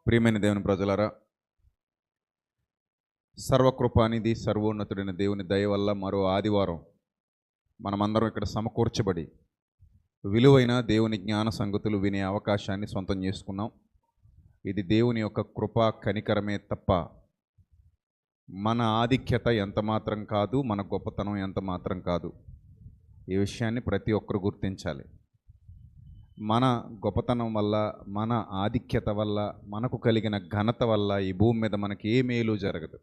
ప్రియమైన దేవుని ప్రజలారా, సర్వకృపానిధి సర్వోన్నతుడైన దేవుని దయ వల్ల మరో ఆదివారం మనమందరం ఇక్కడ సమకూర్చబడి విలువైన దేవుని జ్ఞాన సంగతులు వినే అవకాశాన్ని సొంతం చేసుకున్నాం. ఇది దేవుని యొక్క కృపా కనికరమే తప్ప మన ఆధిక్యత ఎంత మాత్రం కాదు, మన గొప్పతనం ఎంత మాత్రం కాదు. ఈ విషయాన్ని ప్రతి ఒక్కరు గుర్తించాలి. మన గొప్పతనం వల్ల, మన ఆధిక్యత వల్ల, మనకు కలిగిన ఘనత వల్ల ఈ భూమి మీద మనకి ఏ మేలు జరగదు.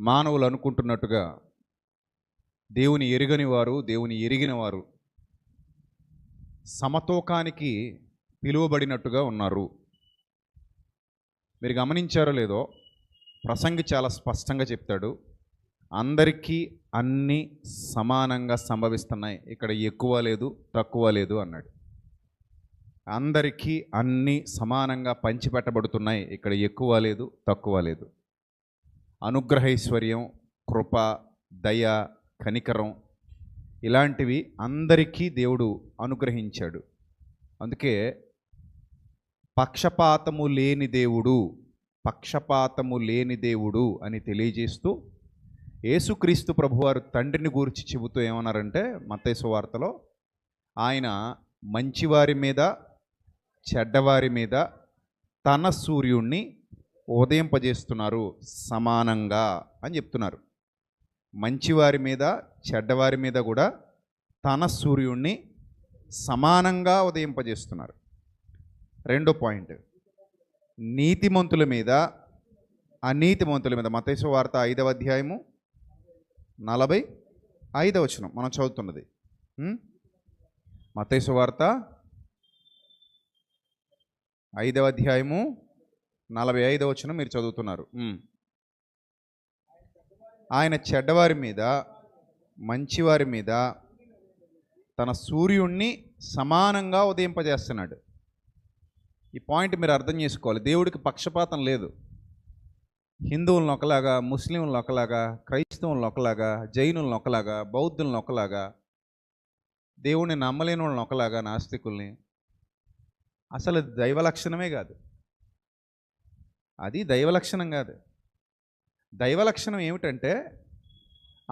మానవులు అనుకుంటున్నట్టుగా దేవుని ఎరుగని వారు, దేవుని ఎరిగిన వారు సమతూకానికి పిలువబడినట్టుగా ఉన్నారు. మీరు గమనించారో లేదో, ప్రసంగి చాలా స్పష్టంగా చెప్తాడు, అందరికీ అన్నీ సమానంగా సంభవిస్తున్నాయి, ఇక్కడ ఎక్కువ లేదు తక్కువ లేదు అన్నాడు. అందరికీ అన్నీ సమానంగా పంచిపెట్టబడుతున్నాయి, ఇక్కడ ఎక్కువ లేదు తక్కువ లేదు. అనుగ్రహైశ్వర్యం, కృప, దయ, కనికరం ఇలాంటివి అందరికీ దేవుడు అనుగ్రహించాడు. అందుకే పక్షపాతము లేని దేవుడు అని తెలియజేస్తూ యేసుక్రీస్తు ప్రభువారు తండ్రిని గురించి చెబుతూ ఏమన్నారంటే, మత్తయి సువార్తలో, ఆయన మంచివారి మీద చెడ్డవారి మీద తన సూర్యుణ్ణి ఉదయింపజేస్తున్నారు సమానంగా అని చెప్తున్నారు. మంచివారి మీద చెడ్డవారి మీద కూడా తన సూర్యుణ్ణి సమానంగా ఉదయింపజేస్తున్నారు. రెండో పాయింట్, నీతిమంతుల మీద అనీతిమంతుల మీద. మత్తయి సువార్త 5వ అధ్యాయము 45వ వచనం మనం చదువుతున్నది. మత్తయి సువార్త 5వ అధ్యాయము 45వ వచనం మీరు చదువుతున్నారు. ఆయన చెడ్డవారి మీద మంచివారి మీద తన సూర్యుణ్ణి సమానంగా ఉదయింపజేస్తున్నాడు. ఈ పాయింట్ మీరు అర్థం చేసుకోవాలి. దేవుడికి పక్షపాతం లేదు. హిందువులను ఒకలాగా, ముస్లింలను ఒకలాగా, క్రైస్తవులను ఒకలాగా, జైనులను ఒకలాగా, బౌద్ధులను ఒకలాగా, దేవుడిని నమ్మలేని వాళ్ళని ఒకలాగా, నాస్తికుల్ని. అసలు దైవ లక్షణమే కాదు. అది దైవ లక్షణం కాదు. దైవ లక్షణం ఏమిటంటే,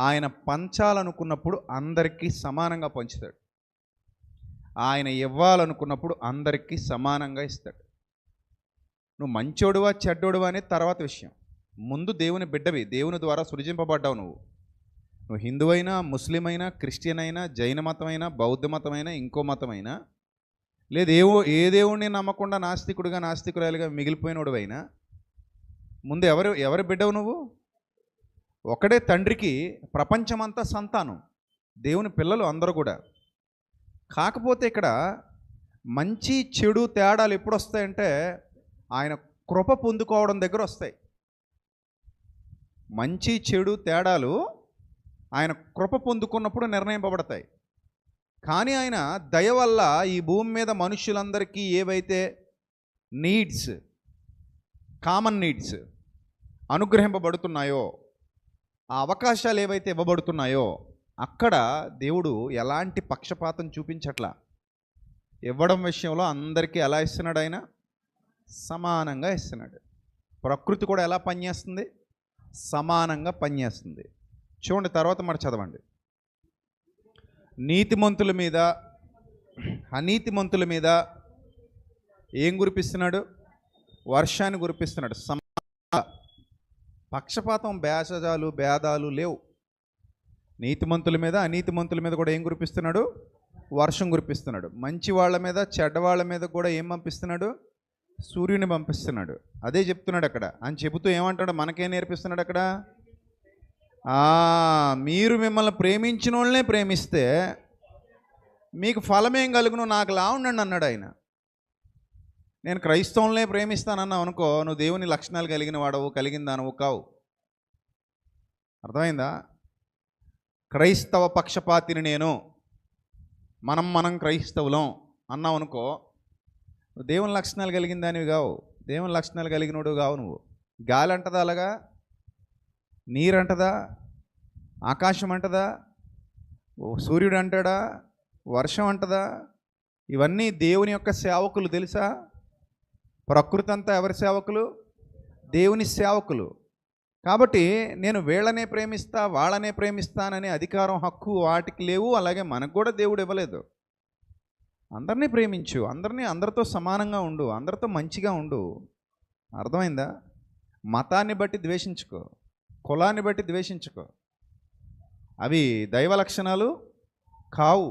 ఆయన పంచాలనుకున్నప్పుడు అందరికీ సమానంగా పంచుతాడు. ఆయన ఇవ్వాలనుకున్నప్పుడు అందరికీ సమానంగా ఇస్తాడు. నువ్వు మంచోడువా చెడ్డోడువా అనేది తర్వాత విషయం. ముందు దేవుని బిడ్డవి, దేవుని ద్వారా సృజింపబడ్డావు. నువ్వు హిందువైనా, ముస్లిం అయినా, క్రిస్టియన్ అయినా, జైన మతమైనా, బౌద్ధ మతమైనా, ఇంకో మతమైనా, లేదు ఏ దేవుడిని నమ్మకుండా నాస్తికురాలుగా మిగిలిపోయినోడు అయినా, ముందు ఎవరి బిడ్డవు నువ్వు? ఒకడే తండ్రికి ప్రపంచమంతా సంతానం, దేవుని పిల్లలు అందరూ కూడా. కాకపోతే ఇక్కడ మంచి చెడు తేడాలు ఎప్పుడు వస్తాయంటే, ఆయన కృప పొందుకోవడం దగ్గర వస్తాయి. మంచి చెడు తేడాలు ఆయన కృప పొందుకున్నప్పుడు నిర్ణయింపబడతాయి. కానీ ఆయన దయ వల్ల ఈ భూమి మీద మనుషులందరికీ ఏవైతే నీడ్స్, కామన్ నీడ్స్ అనుగ్రహింపబడుతున్నాయో, ఆ అవకాశాలు ఏవైతే ఇవ్వబడుతున్నాయో, అక్కడ దేవుడు ఎలాంటి పక్షపాతం చూపించట్లా. ఇవ్వడం విషయంలో అందరికీ ఎలా ఇస్తున్నాడు? ఆయన సమానంగా ఇస్తున్నాడు. ప్రకృతి కూడా ఎలా పనిచేస్తుంది? సమానంగా పనిచేస్తుంది. చూడండి, తర్వాత మరి చదవండి. నీతిమంతుల మీద అనీతిమంతుల మీద ఏం కురిపిస్తున్నాడు? వర్షాన్ని కురిపిస్తున్నాడు. పక్షపాతం, భేదాలు లేవు. నీతిమంతుల మీద అనీతిమంతుల మీద కూడా ఏం కురిపిస్తున్నాడు? వర్షం కురిపిస్తున్నాడు. మంచి వాళ్ళ మీద చెడ్డవాళ్ళ మీద కూడా ఏం పంపిస్తున్నాడు? సూర్యుని పంపిస్తున్నాడు. అదే చెప్తున్నాడు అక్కడ. అని చెబుతూ ఏమంటాడు? మనకేం నేర్పిస్తున్నాడు అక్కడ? మీరు మిమ్మల్ని ప్రేమించిన వాళ్ళనే ప్రేమిస్తే మీకు ఫలమేం కలుగును, నాకు లా ఉండండి అన్నాడు ఆయన. నేను క్రైస్తవులనే ప్రేమిస్తానన్నావు అనుకో, నువ్వు దేవుని లక్షణాలు కలిగిన వాడవు, కలిగిన దానవు కావు. అర్థమైందా? క్రైస్తవ పక్షపాతిని నేను, మనం క్రైస్తవులం అన్నావు అనుకో, నువ్వు దేవుని లక్షణాలు కలిగిన దానివి కావు, దేవుని లక్షణాలు కలిగినోడు కావు. నువ్వు గాలి అంటదా, అలాగా నీరు అంటదా, ఆకాశం అంటదా, సూర్యుడు అంటాడా, వర్షం అంటదా? ఇవన్నీ దేవుని యొక్క సేవకులు తెలుసా? ప్రకృతి అంతా ఎవరి సేవకులు? దేవుని సేవకులు. కాబట్టి నేను వీళ్ళనే ప్రేమిస్తా, వాళ్ళనే ప్రేమిస్తాననే అధికారం, హక్కు వాటికి లేవు. అలాగే మనకు కూడా దేవుడు ఇవ్వలేదు. అందరినీ ప్రేమించు, అందరితో సమానంగా ఉండు, అందరితో మంచిగా ఉండు. అర్థమైందా? మతాన్ని బట్టి ద్వేషించుకో, కులాన్ని బట్టి ద్వేషించుకో. అవి దైవ లక్షణాలు కావు.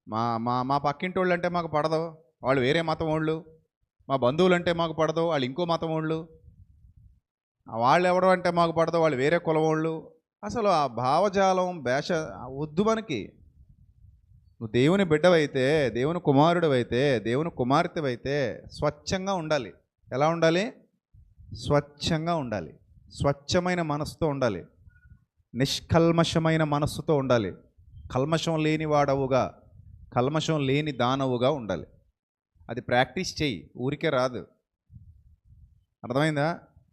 మా మా మా పక్కింటి వాళ్ళు అంటే మాకు పడదు, వాళ్ళు వేరే మతం వాళ్ళు. మా బంధువులు అంటే మాకు పడదు, వాళ్ళు ఇంకో మతం వాళ్ళు. వాళ్ళు ఎవరు అంటే మాకు పడదు, వాళ్ళు వేరే కులం వాళ్ళు. అసలు ఆ భావజాలం వద్దు మనకి. నువ్వు దేవుని బిడ్డవైతే, దేవుని కుమారుడివైతే, దేవుని కుమార్తెవైతే స్వచ్ఛంగా ఉండాలి. ఎలా ఉండాలి? స్వచ్ఛంగా ఉండాలి. స్వచ్ఛమైన మనసుతో ఉండాలి. నిష్కల్మషమైన మనస్సుతో ఉండాలి. కల్మషం లేని వాడవుగా, కల్మషం లేని దానవుగా ఉండాలి. అది ప్రాక్టీస్ చెయ్యి, ఊరికే రాదు. అర్థమైందా?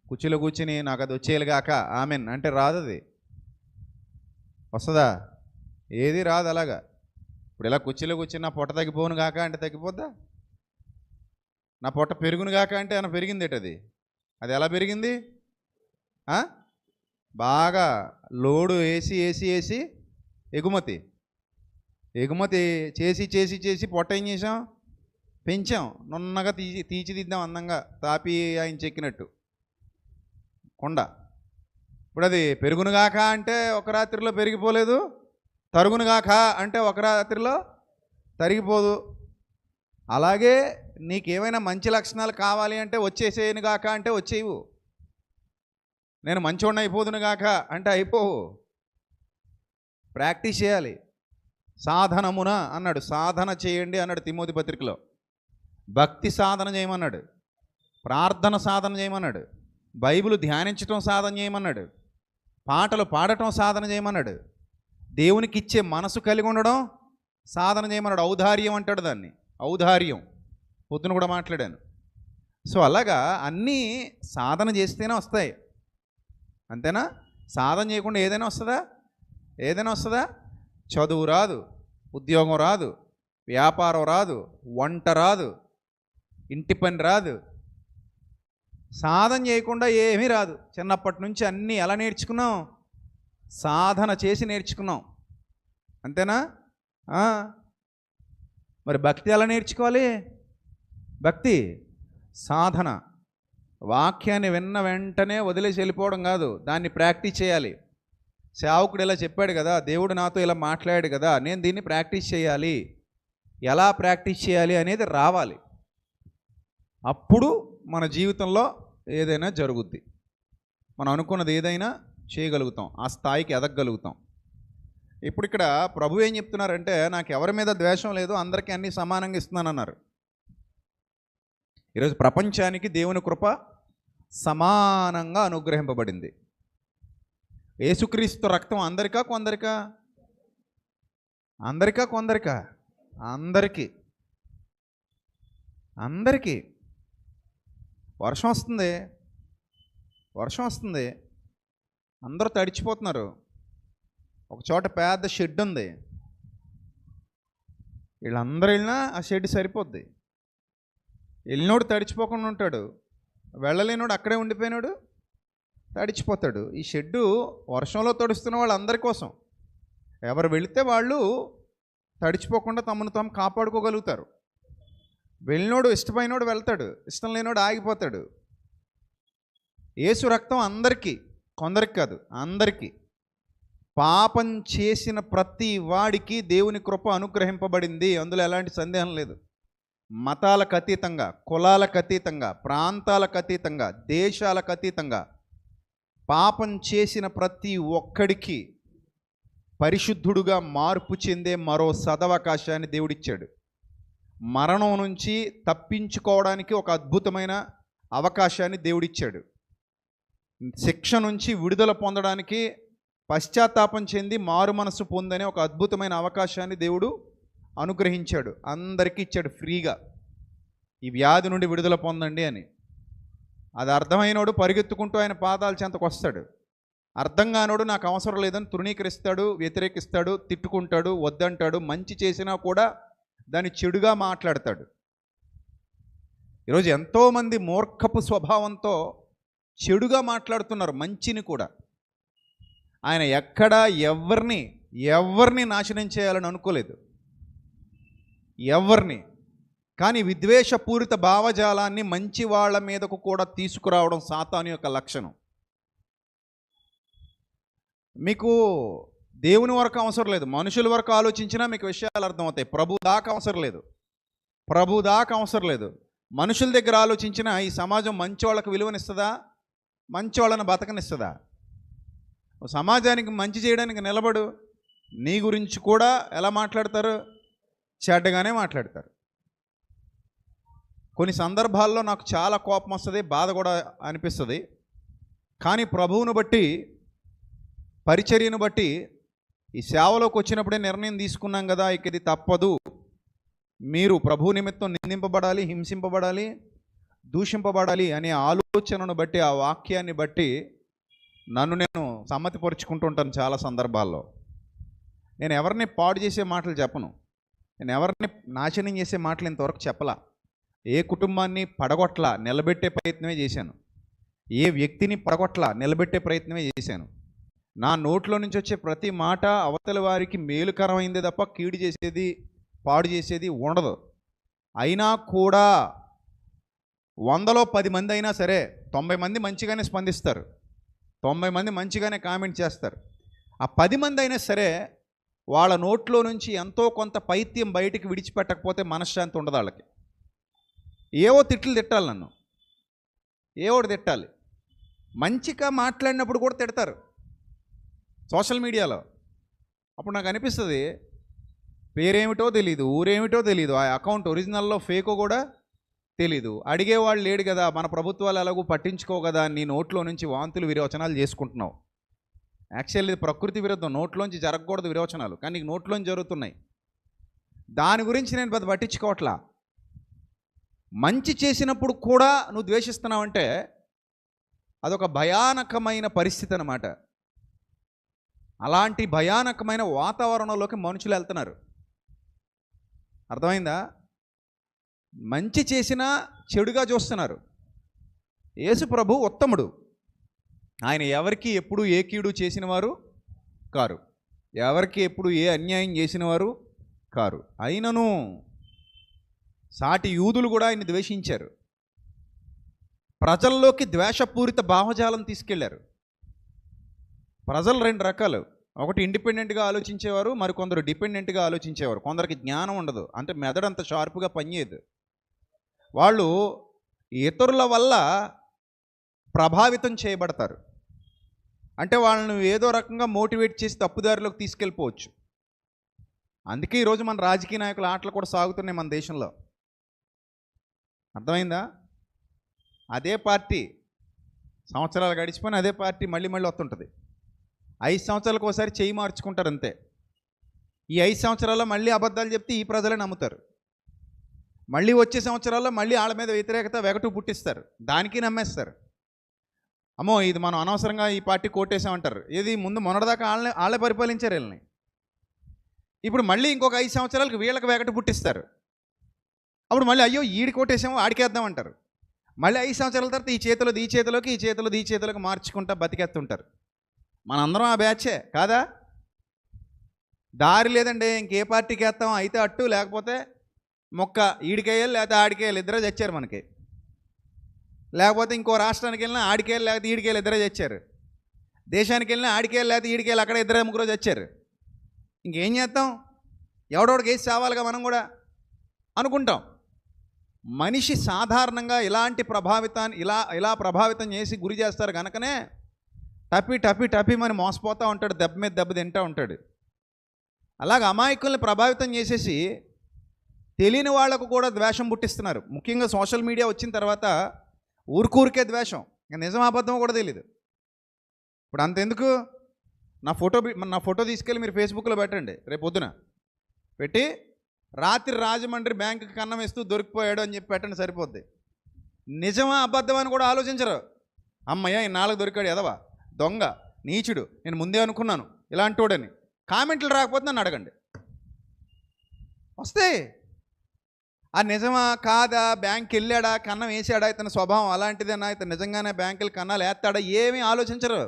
కుర్చీలో కూర్చుని నాకు అది వచ్చేయాలిగాక ఆమెన్ అంటే రాదు. అది వస్తుందా? ఏది రాదు. అలాగా ఇప్పుడు ఇలా కుర్చీలో కూర్చుని నా పొట్ట తగ్గిపోను గాక అంటే తగ్గిపోద్దా? నా పొట్ట పెరుగును గాక అంటే ఏమైనా పెరిగింది ఏంటది? అది ఎలా పెరిగింది? బాగా లోడు వేసి ఎగుమతి చేసి పొట్ట ఏం చేసాం? పెంచాం. నున్నగా తీర్చిదిద్దాం అందంగా, తాపి ఆయన చెక్కినట్టు కొండ. ఇప్పుడు అది పెరుగునుగాక అంటే ఒక రాత్రిలో పెరిగిపోలేదు, తరుగునుగాక అంటే ఒక రాత్రిలో తరిగిపోదు. అలాగే నీకేమైనా మంచి లక్షణాలు కావాలి అంటే వచ్చేసేయనుగాక అంటే వచ్చేయవు. నేను మంచోడిని అయిపోదునుగాక అంటే అయిపోవు. ప్రాక్టీస్ చేయాలి. సాధనమున అన్నాడు, సాధన చేయండి అన్నాడు తిమోతి పత్రికలో. భక్తి సాధన చేయమన్నాడు, ప్రార్థన సాధన చేయమన్నాడు, బైబిల్ ధ్యానించటం సాధన చేయమన్నాడు, పాటలు పాడటం సాధన చేయమన్నాడు, దేవునికి ఇచ్చే మనసు కలిగి ఉండడం సాధన చేయమన్నాడు. ఔదార్యం అంటాడు దాన్ని, ఔదార్యం. పొద్దున కూడా మాట్లాడాను. సో అలాగా అన్నీ సాధన చేస్తేనే వస్తాయి. అంతేనా? సాధన చేయకుండా ఏదైనా వస్తుందా? చదువు రాదు, ఉద్యోగం రాదు, వ్యాపారం రాదు, వంట రాదు, ఇంటి పని రాదు. సాధన చేయకుండా ఏమీ రాదు. చిన్నప్పటి నుంచి అన్నీ ఎలా నేర్చుకున్నాం? సాధన చేసి నేర్చుకున్నాం. అంతేనా? మరి భక్తి ఎలా నేర్చుకోవాలి? భక్తి సాధన. వాక్యాన్ని విన్న వెంటనే వదిలేసి వెళ్ళిపోవడం కాదు, దాన్ని ప్రాక్టీస్ చేయాలి. సేవకుడు ఇలా చెప్పాడు కదా, దేవుడు నాతో ఇలా మాట్లాడాడు కదా, నేను దీన్ని ప్రాక్టీస్ చేయాలి. ఎలా ప్రాక్టీస్ చేయాలి అనేది రావాలి. అప్పుడు మన జీవితంలో ఏదైనా జరుగుద్ది. మనం అనుకున్నది ఏదైనా చేయగలుగుతాం, ఆ స్థాయికి ఎదగగలుగుతాం. ఇప్పుడు ఇక్కడ ప్రభు ఏం చెప్తున్నారంటే, నాకు ఎవరి మీద ద్వేషం లేదు, అందరికీ అన్నీ సమానంగా ఇస్తున్నానన్నారు. ఈరోజు ప్రపంచానికి దేవుని కృప సమానంగా అనుగ్రహింపబడింది. యేసుక్రీస్తు రక్తం అందరికా కొందరికా? కొందరికా? అందరికీ. వర్షం వస్తుంది, అందరూ తడిచిపోతున్నారు. ఒక చోట పెద్ద షెడ్ ఉంది, వీళ్ళందరూ వెళ్ళినా ఆ షెడ్ సరిపోద్ది. వెళ్ళినోడు తడిచిపోకుండా ఉంటాడు, వెళ్ళలేనోడు అక్కడే ఉండిపోయినాడు తడిచిపోతాడు. ఈ షెడ్డు వర్షంలో తడుస్తున్న వాళ్ళు అందరి కోసం. ఎవరు వెళితే వాళ్ళు తడిచిపోకుండా తమను తాము కాపాడుకోగలుగుతారు. వెళ్ళినోడు ఇష్టమైనోడు వెళ్తాడు, ఇష్టం లేనోడు ఆగిపోతాడు. యేసు రక్తం అందరికీ, కొందరికి కాదు, అందరికీ. పాపం చేసిన ప్రతి వాడికి దేవుని కృప అనుగ్రహింపబడింది, అందులో ఎలాంటి సందేహం లేదు. మతాలకు అతీతంగా, కులాలకు అతీతంగా, ప్రాంతాలకు అతీతంగా, దేశాలకు అతీతంగా పాపం చేసిన ప్రతి ఒక్కడికి పరిశుద్ధుడుగా మార్పు చెందే మరో సదవకాశాన్ని దేవుడిచ్చాడు. మరణం నుంచి తప్పించుకోవడానికి ఒక అద్భుతమైన అవకాశాన్ని దేవుడిచ్చాడు. శిక్ష నుంచి విడుదల పొందడానికి, పశ్చాత్తాపం చెంది మారు మనసు పొందనే ఒక అద్భుతమైన అవకాశాన్ని దేవుడు అనుగ్రహించాడు. అందరికీ ఇచ్చాడు ఫ్రీగా. ఈ వ్యాధి నుండి విడుదల పొందండి అని. అది అర్థమైనోడు పరిగెత్తుకుంటూ ఆయన పాదాల చెంతకు వస్తాడు. అర్థం కానోడు నాకు అవసరం లేదని తృణీకరిస్తాడు, వ్యతిరేకిస్తాడు, తిట్టుకుంటాడు, వద్దంటాడు. మంచి చేసినా కూడా దాన్ని చెడుగా మాట్లాడతాడు. ఈరోజు ఎంతోమంది మూర్ఖపు స్వభావంతో చెడుగా మాట్లాడుతున్నారు, మంచిని కూడా. ఆయన ఎక్కడా ఎవరిని నాశనం చేయాలని అనుకోలేదు, ఎవరిని. కానీ విద్వేషపూరిత భావజాలాన్ని మంచి వాళ్ళ మీదకు కూడా తీసుకురావడం సాతాను యొక్క లక్షణం. మీకు దేవుని వరకు అవసరం లేదు, మనుషుల వరకు ఆలోచించినా మీకు విషయాలు అర్థమవుతాయి. ప్రభు దాకా అవసరం లేదు. మనుషుల దగ్గర ఆలోచించినా ఈ సమాజం మంచి వాళ్ళకు విలువనిస్తుందా, మంచి వాళ్ళని బతకనిస్తుందా? సమాజానికి మంచి చేయడానికి నిలబడు, నీ గురించి కూడా ఎలా మాట్లాడతారు? చెడ్డగానే మాట్లాడతారు. కొన్ని సందర్భాల్లో నాకు చాలా కోపం వస్తుంది, బాధ కూడా అనిపిస్తుంది. కానీ ప్రభువును బట్టి, పరిచర్యను బట్టి, ఈ సేవలోకి వచ్చినప్పుడే నిర్ణయం తీసుకున్నాం కదా, ఇక ఇది తప్పదు. మీరు ప్రభు నిమిత్తం నిందింపబడాలి, హింసింపబడాలి, దూషింపబడాలి అనే ఆలోచనను బట్టి, ఆ వాక్యాన్ని బట్టి నన్ను నేను సమ్మతిపరుచుకుంటూ ఉంటాను. చాలా సందర్భాల్లో నేను ఎవరిని పాడు చేసే మాటలు చెప్పను, నేను ఎవరిని నాశనం చేసే మాటలు ఇంతవరకు చెప్పలా. ఏ కుటుంబాన్ని పడగొట్ల నిలబెట్టే ప్రయత్నమే చేశాను, ఏ వ్యక్తిని పడగొట్ల నిలబెట్టే ప్రయత్నమే చేశాను. నా నోట్లో నుంచి వచ్చే ప్రతి మాట అవతలి వారికి మేలుకరమైందే తప్ప కీడు చేసేది, పాడు చేసేది ఉండదు. అయినా కూడా 100లో 10 మంది అయినా సరే 90 మంది మంచిగానే స్పందిస్తారు, 90 మంది మంచిగానే కామెంట్ చేస్తారు. ఆ 10 మంది అయినా సరే వాళ్ళ నోట్లో నుంచి ఎంతో కొంత పైత్యం బయటికి విడిచిపెట్టకపోతే మనశ్శాంతి ఉండదు వాళ్ళకి. ఏవో తిట్లు తిట్టాలి, నన్ను ఏవోటి తిట్టాలి. మంచిగా మాట్లాడినప్పుడు కూడా తిడతారు సోషల్ మీడియాలో. అప్పుడు నాకు అనిపిస్తుంది, పేరేమిటో తెలీదు, ఊరేమిటో తెలీదు, ఆ అకౌంట్ ఒరిజినల్లో ఫేకో కూడా తెలీదు, అడిగేవాళ్ళు లేడు కదా, మన ప్రభుత్వాలు ఎలాగో పట్టించుకో కదా, నీ నోట్లో నుంచి వాంతులు విరోచనాలు చేసుకుంటున్నావు. యాక్చువల్లీ ఇది ప్రకృతి విరుద్ధం, నోట్లోంచి జరగకూడదు విరోచనాలు, కానీ నీకు నోట్లోంచి జరుగుతున్నాయి. దాని గురించి నేను పెద్ద పట్టించుకోవట్లా. మంచి చేసినప్పుడు కూడా నువ్వు ద్వేషిస్తున్నావంటే అదొక భయానకమైన పరిస్థితి అన్నమాట. అలాంటి భయానకమైన వాతావరణంలోకి మనుషులు వెళ్తున్నారు. అర్థమైందా? మంచి చేసినా చెడుగా చూస్తున్నారు. యేసు ప్రభు ఉత్తముడు, ఆయన ఎవరికి ఎప్పుడు ఏ కీడు చేసిన వారు కారు, ఎవరికి ఎప్పుడు ఏ అన్యాయం చేసిన వారు కారు. అయినను సాటి యూదులు కూడా ఆయన ద్వేషించారు, ప్రజల్లోకి ద్వేషపూరిత భావజాలం తీసుకెళ్లారు. ప్రజలు 2 రకాలు, ఒకటి ఇండిపెండెంట్గా ఆలోచించేవారు, మరికొందరు డిపెండెంట్గా ఆలోచించేవారు. కొందరికి జ్ఞానం ఉండదు, అంటే మెదడు అంత షార్ప్గా పనిచేయదు. వాళ్ళు ఇతరుల వల్ల ప్రభావితం చేయబడతారు, అంటే వాళ్ళను ఏదో రకంగా మోటివేట్ చేసి తప్పుదారిలోకి తీసుకెళ్ళిపోవచ్చు. అందుకే ఈరోజు మన రాజకీయ నాయకుల ఆటలు కూడా సాగుతున్నాయి మన దేశంలో. అర్థమైందా? అదే పార్టీ సంవత్సరాలు గడిచిపోయిన అదే పార్టీ మళ్ళీ వస్తుంటుంది. 5 సంవత్సరాలకు ఒకసారి చేయి మార్చుకుంటారు అంతే. ఈ 5 సంవత్సరాల్లో మళ్ళీ అబద్ధాలు చెప్తే ఈ ప్రజలే నమ్ముతారు. మళ్ళీ వచ్చే సంవత్సరాల్లో మళ్ళీ వాళ్ళ మీద వ్యతిరేకత వెగటు పుట్టిస్తారు, దానికి నమ్మేస్తారు. అమ్మో ఇది మనం అనవసరంగా ఈ పార్టీ కోటేసామంటారు. ఇది ముందు మొన్నటిదాకా వాళ్ళే పరిపాలించారు వీళ్ళని. ఇప్పుడు మళ్ళీ ఇంకొక 5 సంవత్సరాలకు వీళ్ళకి వెగటు పుట్టిస్తారు. అప్పుడు మళ్ళీ అయ్యో ఈడి కోటేసామో ఆడికేద్దామంటారు. మళ్ళీ 5 సంవత్సరాల తర్వాత ఈ చేతిలోకి మార్చుకుంటా బతికేస్తుంటారు. మనందరం ఆ బ్యాచే కాదా? దారి లేదండి, ఇంకే పార్టీకి వేస్తాం, అయితే అట్టు లేకపోతే మొక్క, ఈడికేయాలి లేకపోతే ఆడికేయాలి, ఇద్దరే చచ్చారు మనకి. లేకపోతే ఇంకో రాష్ట్రానికి వెళ్ళినా ఆడికేయాలి లేకపోతే ఈడికేయాలి, ఇద్దరే చచ్చారు. దేశానికి వెళ్ళినా ఆడికేయాలి లేకపోతే ఈడికేయాలి, అక్కడ 2-3 చచ్చారు. ఇంకేం చేస్తాం? ఎవడోడికి వేసి చావాలిగా మనం కూడా అనుకుంటాం. మనిషి సాధారణంగా ఇలాంటి ప్రభావితాన్ని ఇలా ప్రభావితం చేసి గురి చేస్తారు కనుకనే టపి మరి మోసపోతూ ఉంటాడు, దెబ్బ మీద దెబ్బ తింటూ ఉంటాడు. అలాగ అమాయకుల్ని ప్రభావితం చేసేసి తెలియని వాళ్లకు కూడా ద్వేషం పుట్టిస్తున్నారు. ముఖ్యంగా సోషల్ మీడియా వచ్చిన తర్వాత ఊరికే ద్వేషం, నిజం అబద్ధం కూడా తెలియదు. ఇప్పుడు అంతెందుకు, నా ఫోటో తీసుకెళ్ళి మీరు ఫేస్బుక్లో పెట్టండి, రేపు పొద్దున పెట్టి రాత్రి రాజమండ్రి బ్యాంకుకి కన్నం వేస్తూ దొరికిపోయాడు అని చెప్పి పెట్టండి, సరిపోద్ది. నిజమా అబద్ధం అని కూడా ఆలోచించరు. అమ్మయ్య ఇన్నాళ్ళకు దొరికాడు, ఎదవా, దొంగ, నీచుడు, నేను ముందే అనుకున్నాను ఇలాంటోడని. కామెంట్లు రాకపోతే నన్ను అడగండి, వస్తాయి. ఆ నిజమా కాదా, బ్యాంక్కి వెళ్ళాడా, కన్నం వేసాడా, ఇతని స్వభావం అలాంటిదేనా, ఇతను నిజంగానే బ్యాంకులు కన్నాలు వేస్తాడా, ఏమీ ఆలోచించరు.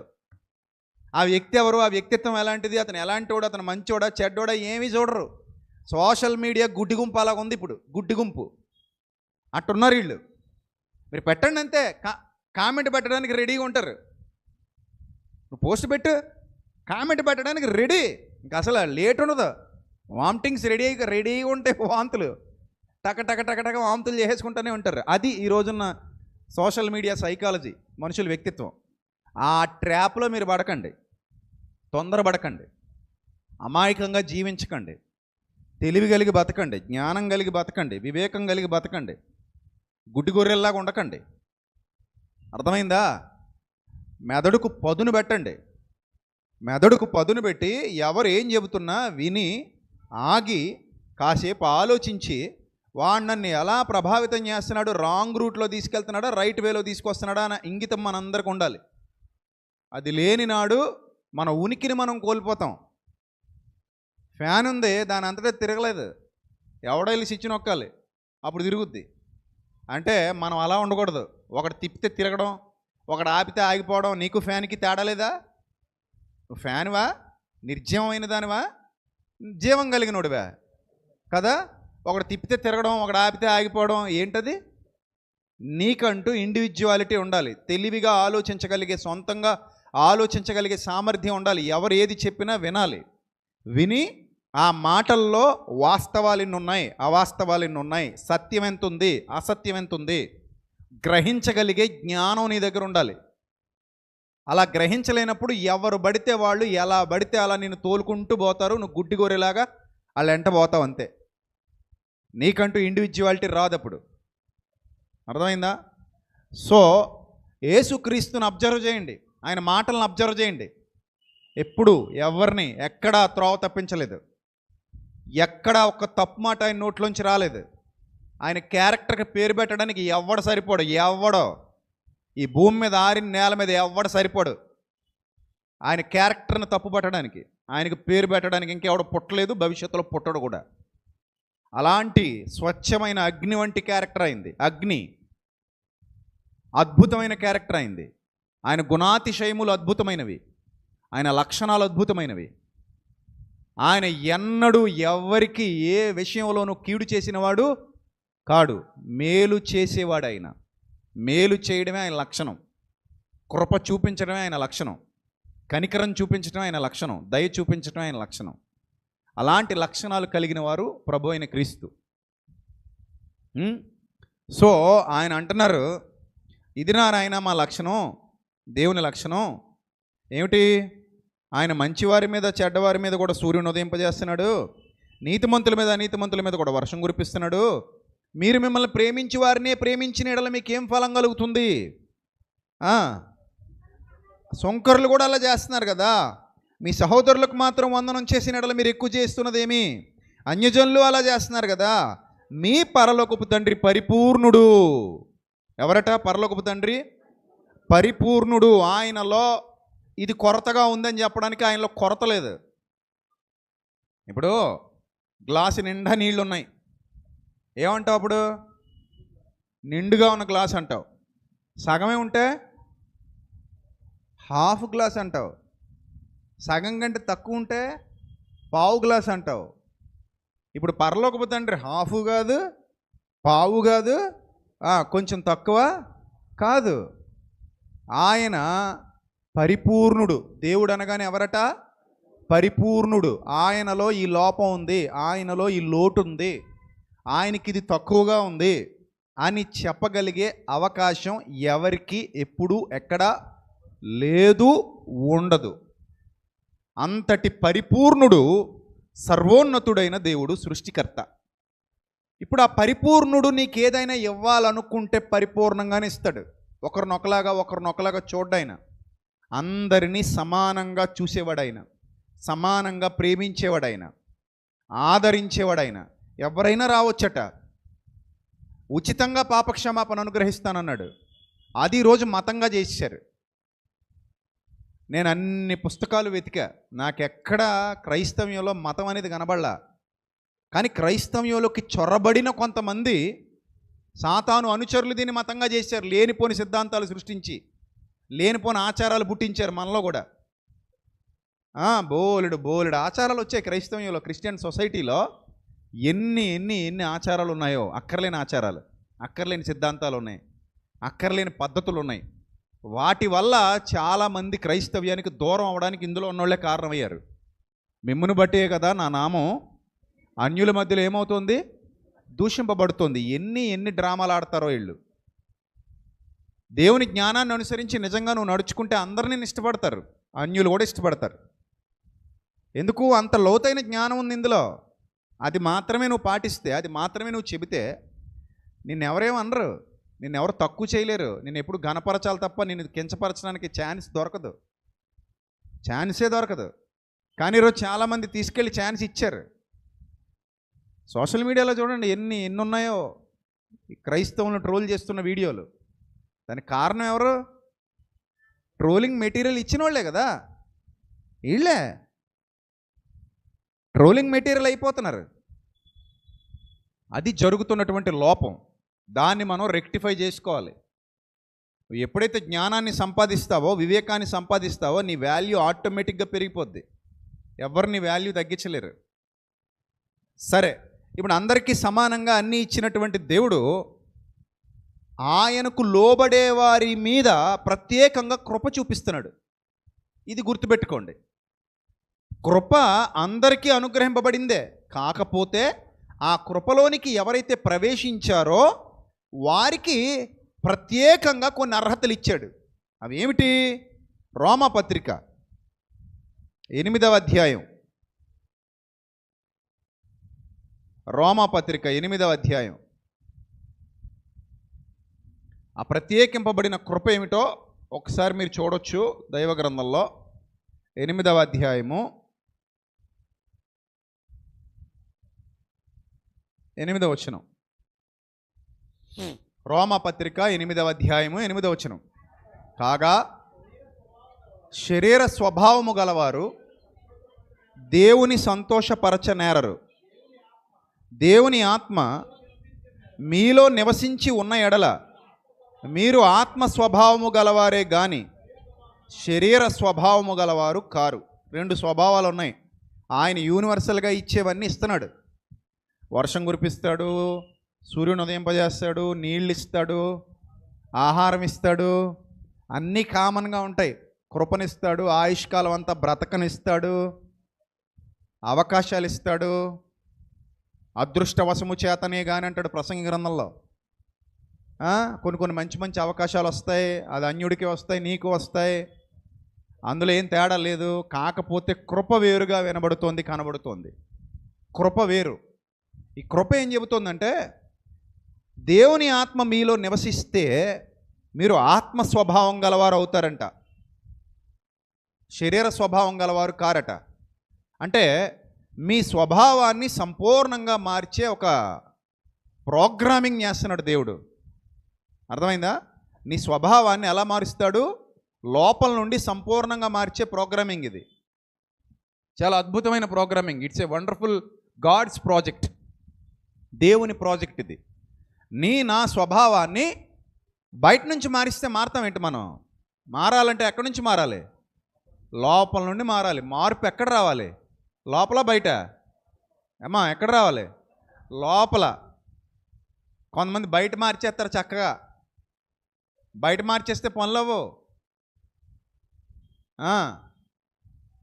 ఆ వ్యక్తి ఎవరు, ఆ వ్యక్తిత్వం ఎలాంటిది, అతను ఎలాంటివాడు, అతను మంచోడా చెడ్డోడా ఏమీ చూడరు. సోషల్ మీడియా గుడ్డి గుంపు అలాగ ఉంది. ఇప్పుడు గుడ్డి గుంపు అట్టున్నారు వీళ్ళు. మీరు పెట్టండి అంతే, కామెంట్ పెట్టడానికి రెడీగా ఉంటారు. నువ్వు పోస్ట్ పెట్టు, కామెంట్ పెట్టడానికి రెడీ. ఇంకా అసలు లేట్ ఉండదు. వామిటింగ్స్ రెడీగా ఉంటాయి. వాంతులు టక టక టక టక వాంతులు చేసేసుకుంటూనే ఉంటారు. అది ఈ రోజున్న సోషల్ మీడియా సైకాలజీ, మనుషుల వ్యక్తిత్వం. ఆ ట్రాప్లో మీరు పడకండి, తొందరపడకండి, అమాయకంగా జీవించకండి, తెలివి కలిగి బతకండి, జ్ఞానం కలిగి బతకండి, వివేకం కలిగి బతకండి, గుడ్డి గొర్రెల్లాగా ఉండకండి. అర్థమైందా? మెదడుకు పదును పెట్టండి. మెదడుకు పదును పెట్టి ఎవరు ఏం చెబుతున్నా విని ఆగి కాసేపు ఆలోచించి వాడు నన్ను ఎలా ప్రభావితం చేస్తున్నాడు, రాంగ్ రూట్లో తీసుకెళ్తున్నాడా, రైట్ వేలో తీసుకొస్తున్నాడా అన్న ఇంగితం మనందరికి ఉండాలి. అది లేని నాడు మన ఉనికిని మనం కోల్పోతాం. ఫ్యాన్ ఉంది, దాని అంతటా తిరగలేదు, ఎవడో వెళ్ళి స్విచ్ నొక్కాలి, అప్పుడు తిరుగుద్ది. అంటే మనం అలా ఉండకూడదు. ఒకటి తిప్పితే తిరగడం, ఒకటి ఆపితే ఆగిపోవడం. నీకు ఫ్యాన్కి తేడా లేదా? నువ్వు ఫ్యాన్వా, నిర్జీవమైన దానివా, జీవం కలిగినోడివా కదా? ఒకటి తిప్పితే తిరగడం, ఒకటి ఆపితే ఆగిపోవడం ఏంటది? నీకంటూ ఇండివిజువాలిటీ ఉండాలి. తెలివిగా ఆలోచించగలిగే, సొంతంగా ఆలోచించగలిగే సామర్థ్యం ఉండాలి. ఎవరు ఏది చెప్పినా వినాలి. విని ఆ మాటల్లో వాస్తవాలు ఎన్ని ఉన్నాయి, అవాస్తవాలు ఎన్ని ఉన్నాయి, సత్యం ఎంత ఉంది, అసత్యం ఎంత ఉంది, గ్రహించగలిగే జ్ఞానం నీ దగ్గర ఉండాలి. అలా గ్రహించలేనప్పుడు ఎవరు పడితే వాళ్ళు ఎలా పడితే అలా నేను తోలుకుంటూ పోతారు. నువ్వు గుడ్డి గొర్రెలాగా వాళ్ళు వెంట పోతావు అంతే. నీకంటూ ఇండివిజువాలిటీ రాదు అప్పుడు. అర్థమైందా? సో యేసుక్రీస్తుని అబ్జర్వ్ చేయండి, ఆయన మాటలను అబ్జర్వ్ చేయండి. ఎప్పుడు ఎవరిని ఎక్కడా త్రోవ తప్పించలేదు, ఎక్కడా ఒక తప్పు మాట ఆయన నోట్లోంచి రాలేదు. ఆయన క్యారెక్టర్కి పేరు పెట్టడానికి ఎవడు సరిపోడు, ఎవడో ఈ భూమి మీద ఆరిన నేల మీద ఎవడు సరిపోడు ఆయన క్యారెక్టర్ని తప్పు పట్టడానికి, ఆయనకు పేరు పెట్టడానికి. ఇంకెవడు పుట్టలేదు, భవిష్యత్తులో పుట్టడు కూడా. అలాంటి స్వచ్ఛమైన అగ్ని వంటి క్యారెక్టర్ అయింది. అగ్ని అద్భుతమైన క్యారెక్టర్ అయింది. ఆయన గుణాతిశయములు అద్భుతమైనవి, ఆయన లక్షణాలు అద్భుతమైనవి. ఆయన ఎన్నడూ ఎవరికి ఏ విషయంలోనూ కీడు చేసినవాడు కాడు, మేలు చేసేవాడు. ఆయన మేలు చేయడమే ఆయన లక్షణం, కృప చూపించడమే ఆయన లక్షణం, కనికరం చూపించడం ఆయన లక్షణం, దయ చూపించడం ఆయన లక్షణం. అలాంటి లక్షణాలు కలిగిన వారు ప్రభు అయిన క్రీస్తు. సో ఆయన అంటున్నారు, ఇది నారాయణ మా లక్షణం, దేవుని లక్షణం ఏమిటి? ఆయన మంచివారి మీద చెడ్డవారి మీద కూడా సూర్యుని ఉదయింపజేస్తున్నాడు, నీతిమంతుల మీద అనీతిమంతుల మీద కూడా వర్షం కురిపిస్తున్నాడు. మీరు మిమ్మల్ని ప్రేమించి వారినే ప్రేమించిన ఎడల మీకేం ఫలం కలుగుతుంది? సొంకరులు కూడా అలా చేస్తున్నారు కదా. మీ సహోదరులకు మాత్రం వందనం చేసిన ఎడల మీరు ఎక్కువ చేస్తున్నదేమి? అన్యజనులు అలా చేస్తున్నారు కదా. మీ పరలోకపు తండ్రి పరిపూర్ణుడు. ఎవరట? పరలోకపు తండ్రి పరిపూర్ణుడు. ఆయనలో ఇది కొరతగా ఉందని చెప్పడానికి ఆయనలో కొరత లేదు. ఇప్పుడు గ్లాసు నిండా నీళ్ళు ఉన్నాయి, ఏమంటావు అప్పుడు? నిండుగా ఉన్న గ్లాస్ అంటావు. సగమే ఉంటే హాఫ్ గ్లాస్ అంటావు. సగం కంటే తక్కువ ఉంటే పావు గ్లాస్ అంటావు. ఇప్పుడు పరలోకపు తండ్రి హాఫ్ కాదు, పావు కాదు, కొంచెం తక్కువ కాదు. ఆయన పరిపూర్ణుడు. దేవుడు అనగానే ఎవరట? పరిపూర్ణుడు. ఆయనలో ఈ లోపం ఉంది, ఆయనలో ఈ లోటు ఉంది, ఆయనకి ఇది తక్కువగా ఉంది అని చెప్పగలిగే అవకాశం ఎవరికి ఎప్పుడు ఎక్కడా లేదు, ఉండదు. అంతటి పరిపూర్ణుడు సర్వోన్నతుడైన దేవుడు, సృష్టికర్త. ఇప్పుడు ఆ పరిపూర్ణుడు నీకు ఏదైనా ఇవ్వాలనుకుంటే పరిపూర్ణంగానే ఇస్తాడు. ఒకరినొకలాగా చూడ్డాయన, అందరినీ సమానంగా చూసేవాడైన, సమానంగా ప్రేమించేవాడైన, ఆదరించేవాడైన. ఎవరైనా రావచ్చట, ఉచితంగా పాపక్షమాపణ అనుగ్రహిస్తానన్నాడు. అది ఈరోజు మతంగా చేశారు. నేను అన్ని పుస్తకాలు వెతికా, నాకెక్కడ క్రైస్తవ్యంలో మతం అనేది కనబడలా. కానీ క్రైస్తవ్యంలోకి చొరబడిన కొంతమంది సాతాను అనుచరులు దీన్ని మతంగా చేశారు. లేనిపోని సిద్ధాంతాలు సృష్టించి లేనిపోని ఆచారాలు పుట్టించారు మనలో కూడా. బోలెడు ఆచారాలు వచ్చాయి క్రైస్తవ్యంలో. క్రిస్టియన్ సొసైటీలో ఎన్ని ఎన్ని ఎన్ని ఆచారాలు ఉన్నాయో, అక్కర్లేని ఆచారాలు, అక్కర్లేని సిద్ధాంతాలు ఉన్నాయి, అక్కర్లేని పద్ధతులు ఉన్నాయి. వాటి వల్ల చాలామంది క్రైస్తవ్యానికి దూరం అవడానికి ఇందులో ఉన్నోళ్ళే కారణమయ్యారు. మిమ్మును బట్టే కదా నా నామం అన్యుల మధ్యలో ఏమవుతుంది, దూషింపబడుతుంది. ఎన్ని డ్రామాలు ఆడతారో వీళ్ళు. దేవుని జ్ఞానాన్ని అనుసరించి నిజంగా నువ్వు నడుచుకుంటే అందరినీ ఇష్టపడతారు, అన్యులు కూడా ఇష్టపడతారు. ఎందుకు? అంత లోతైన జ్ఞానం ఉంది ఇందులో. అది మాత్రమే నువ్వు పాటిస్తే, అది మాత్రమే నువ్వు చెబితే నిన్నెవరేమనరు, నిన్నెవరు తక్కువ చేయలేరు. నేను ఎప్పుడు ఘనపరచాలి తప్ప నిన్ను కించపరచడానికి ఛాన్సే దొరకదు. కానీ ఈరోజు చాలామంది తీసుకెళ్ళి ఛాన్స్ ఇచ్చారు. సోషల్ మీడియాలో చూడండి ఎన్ని ఉన్నాయో ఈ క్రైస్తవులను ట్రోల్ చేస్తున్న వీడియోలు. దానికి కారణం ఎవరు? ట్రోలింగ్ మెటీరియల్ ఇచ్చిన వాళ్ళే కదా. వీళ్ళే ట్రోలింగ్ మెటీరియల్ అయిపోతున్నారు. అది జరుగుతున్నటువంటి లోపం. దాన్ని మనం రెక్టిఫై చేసుకోవాలి. ఎప్పుడైతే జ్ఞానాన్ని సంపాదిస్తావో, వివేకాన్ని సంపాదిస్తావో, నీ వాల్యూ ఆటోమేటిక్గా పెరిగిపోద్ది. ఎవరు నీ వాల్యూ తగ్గించలేరు. సరే, ఇప్పుడు అందరికీ సమానంగా అన్నీ ఇచ్చినటువంటి దేవుడు ఆయనకు లోబడే వారి మీద ప్రత్యేకంగా కృప చూపిస్తున్నాడు. ఇది గుర్తుపెట్టుకోండి. కృప అందరికీ అనుగ్రహింపబడిందే. కాకపోతే ఆ కృపలోనికి ఎవరైతే ప్రవేశించారో వారికి ప్రత్యేకంగా కొన్ని అర్హతలు ఇచ్చాడు. అవి ఏమిటి? రోమాపత్రిక 8వ అధ్యాయం, రోమాపత్రిక 8వ అధ్యాయం. ఆ ప్రత్యేకింపబడిన కృప ఏమిటో ఒకసారి మీరు చూడొచ్చు దైవ గ్రంథంలో. 8వ అధ్యాయము 8వ వచనం. రోమాపత్రిక 8వ అధ్యాయము 8వ వచనం. కాగా శరీర స్వభావము గలవారు దేవుని సంతోషపరచనేరరు. దేవుని ఆత్మ మీలో నివసించి ఉన్న ఎడల మీరు ఆత్మ స్వభావము గలవారే గాని శరీర స్వభావము గలవారు కారు. 2 స్వభావాలు ఉన్నాయి. ఆయన యూనివర్సల్గా ఇచ్చేవన్నీ ఇస్తున్నాడు. వర్షం కురిపిస్తాడు, సూర్యుని ఉదయింపజేస్తాడు, నీళ్ళు ఇస్తాడు, ఆహారం ఇస్తాడు, అన్నీ కామన్గా ఉంటాయి. కృపనిస్తాడు, ఆయుష్కాలం అంతా బ్రతకనిస్తాడు, అవకాశాలు ఇస్తాడు. అదృష్టవశము చేతనే కానీ అంటాడు ప్రసంగి గ్రంథంలో. కొన్ని మంచి అవకాశాలు వస్తాయి. అది అన్యుడికి వస్తాయి, నీకు వస్తాయి. అందులో ఏం తేడా లేదు. కాకపోతే కృప వేరుగా వినబడుతోంది, కనబడుతోంది. కృప వేరు. ఈ కృప ఏం చెబుతోందంటే దేవుని ఆత్మ మీలో నివసిస్తే మీరు ఆత్మ స్వభావం గలవారు అవుతారంట, శరీర స్వభావం గలవారు కారట. అంటే మీ స్వభావాన్ని సంపూర్ణంగా మార్చే ఒక ప్రోగ్రామింగ్ చేస్తున్నాడు దేవుడు. అర్థమైందా? నీ స్వభావాన్ని ఎలా మారుస్తాడు? లోపల నుండి సంపూర్ణంగా మార్చే ప్రోగ్రామింగ్ ఇది. చాలా అద్భుతమైన programming. It's a wonderful god's project. దేవుని ప్రాజెక్ట్ ఇది. నా స్వభావాన్ని బయట నుంచి మారిస్తే మారుతాం ఏంటి? మనం మారాలంటే ఎక్కడి నుంచి మారాలి? లోపల నుండి మారాలి. మార్పు ఎక్కడ రావాలి? లోపల బయట? అమ్మా ఎక్కడ రావాలి? లోపల. కొంతమంది బయట మార్చేస్తారు చక్కగా. బయట మార్చేస్తే పనులవు.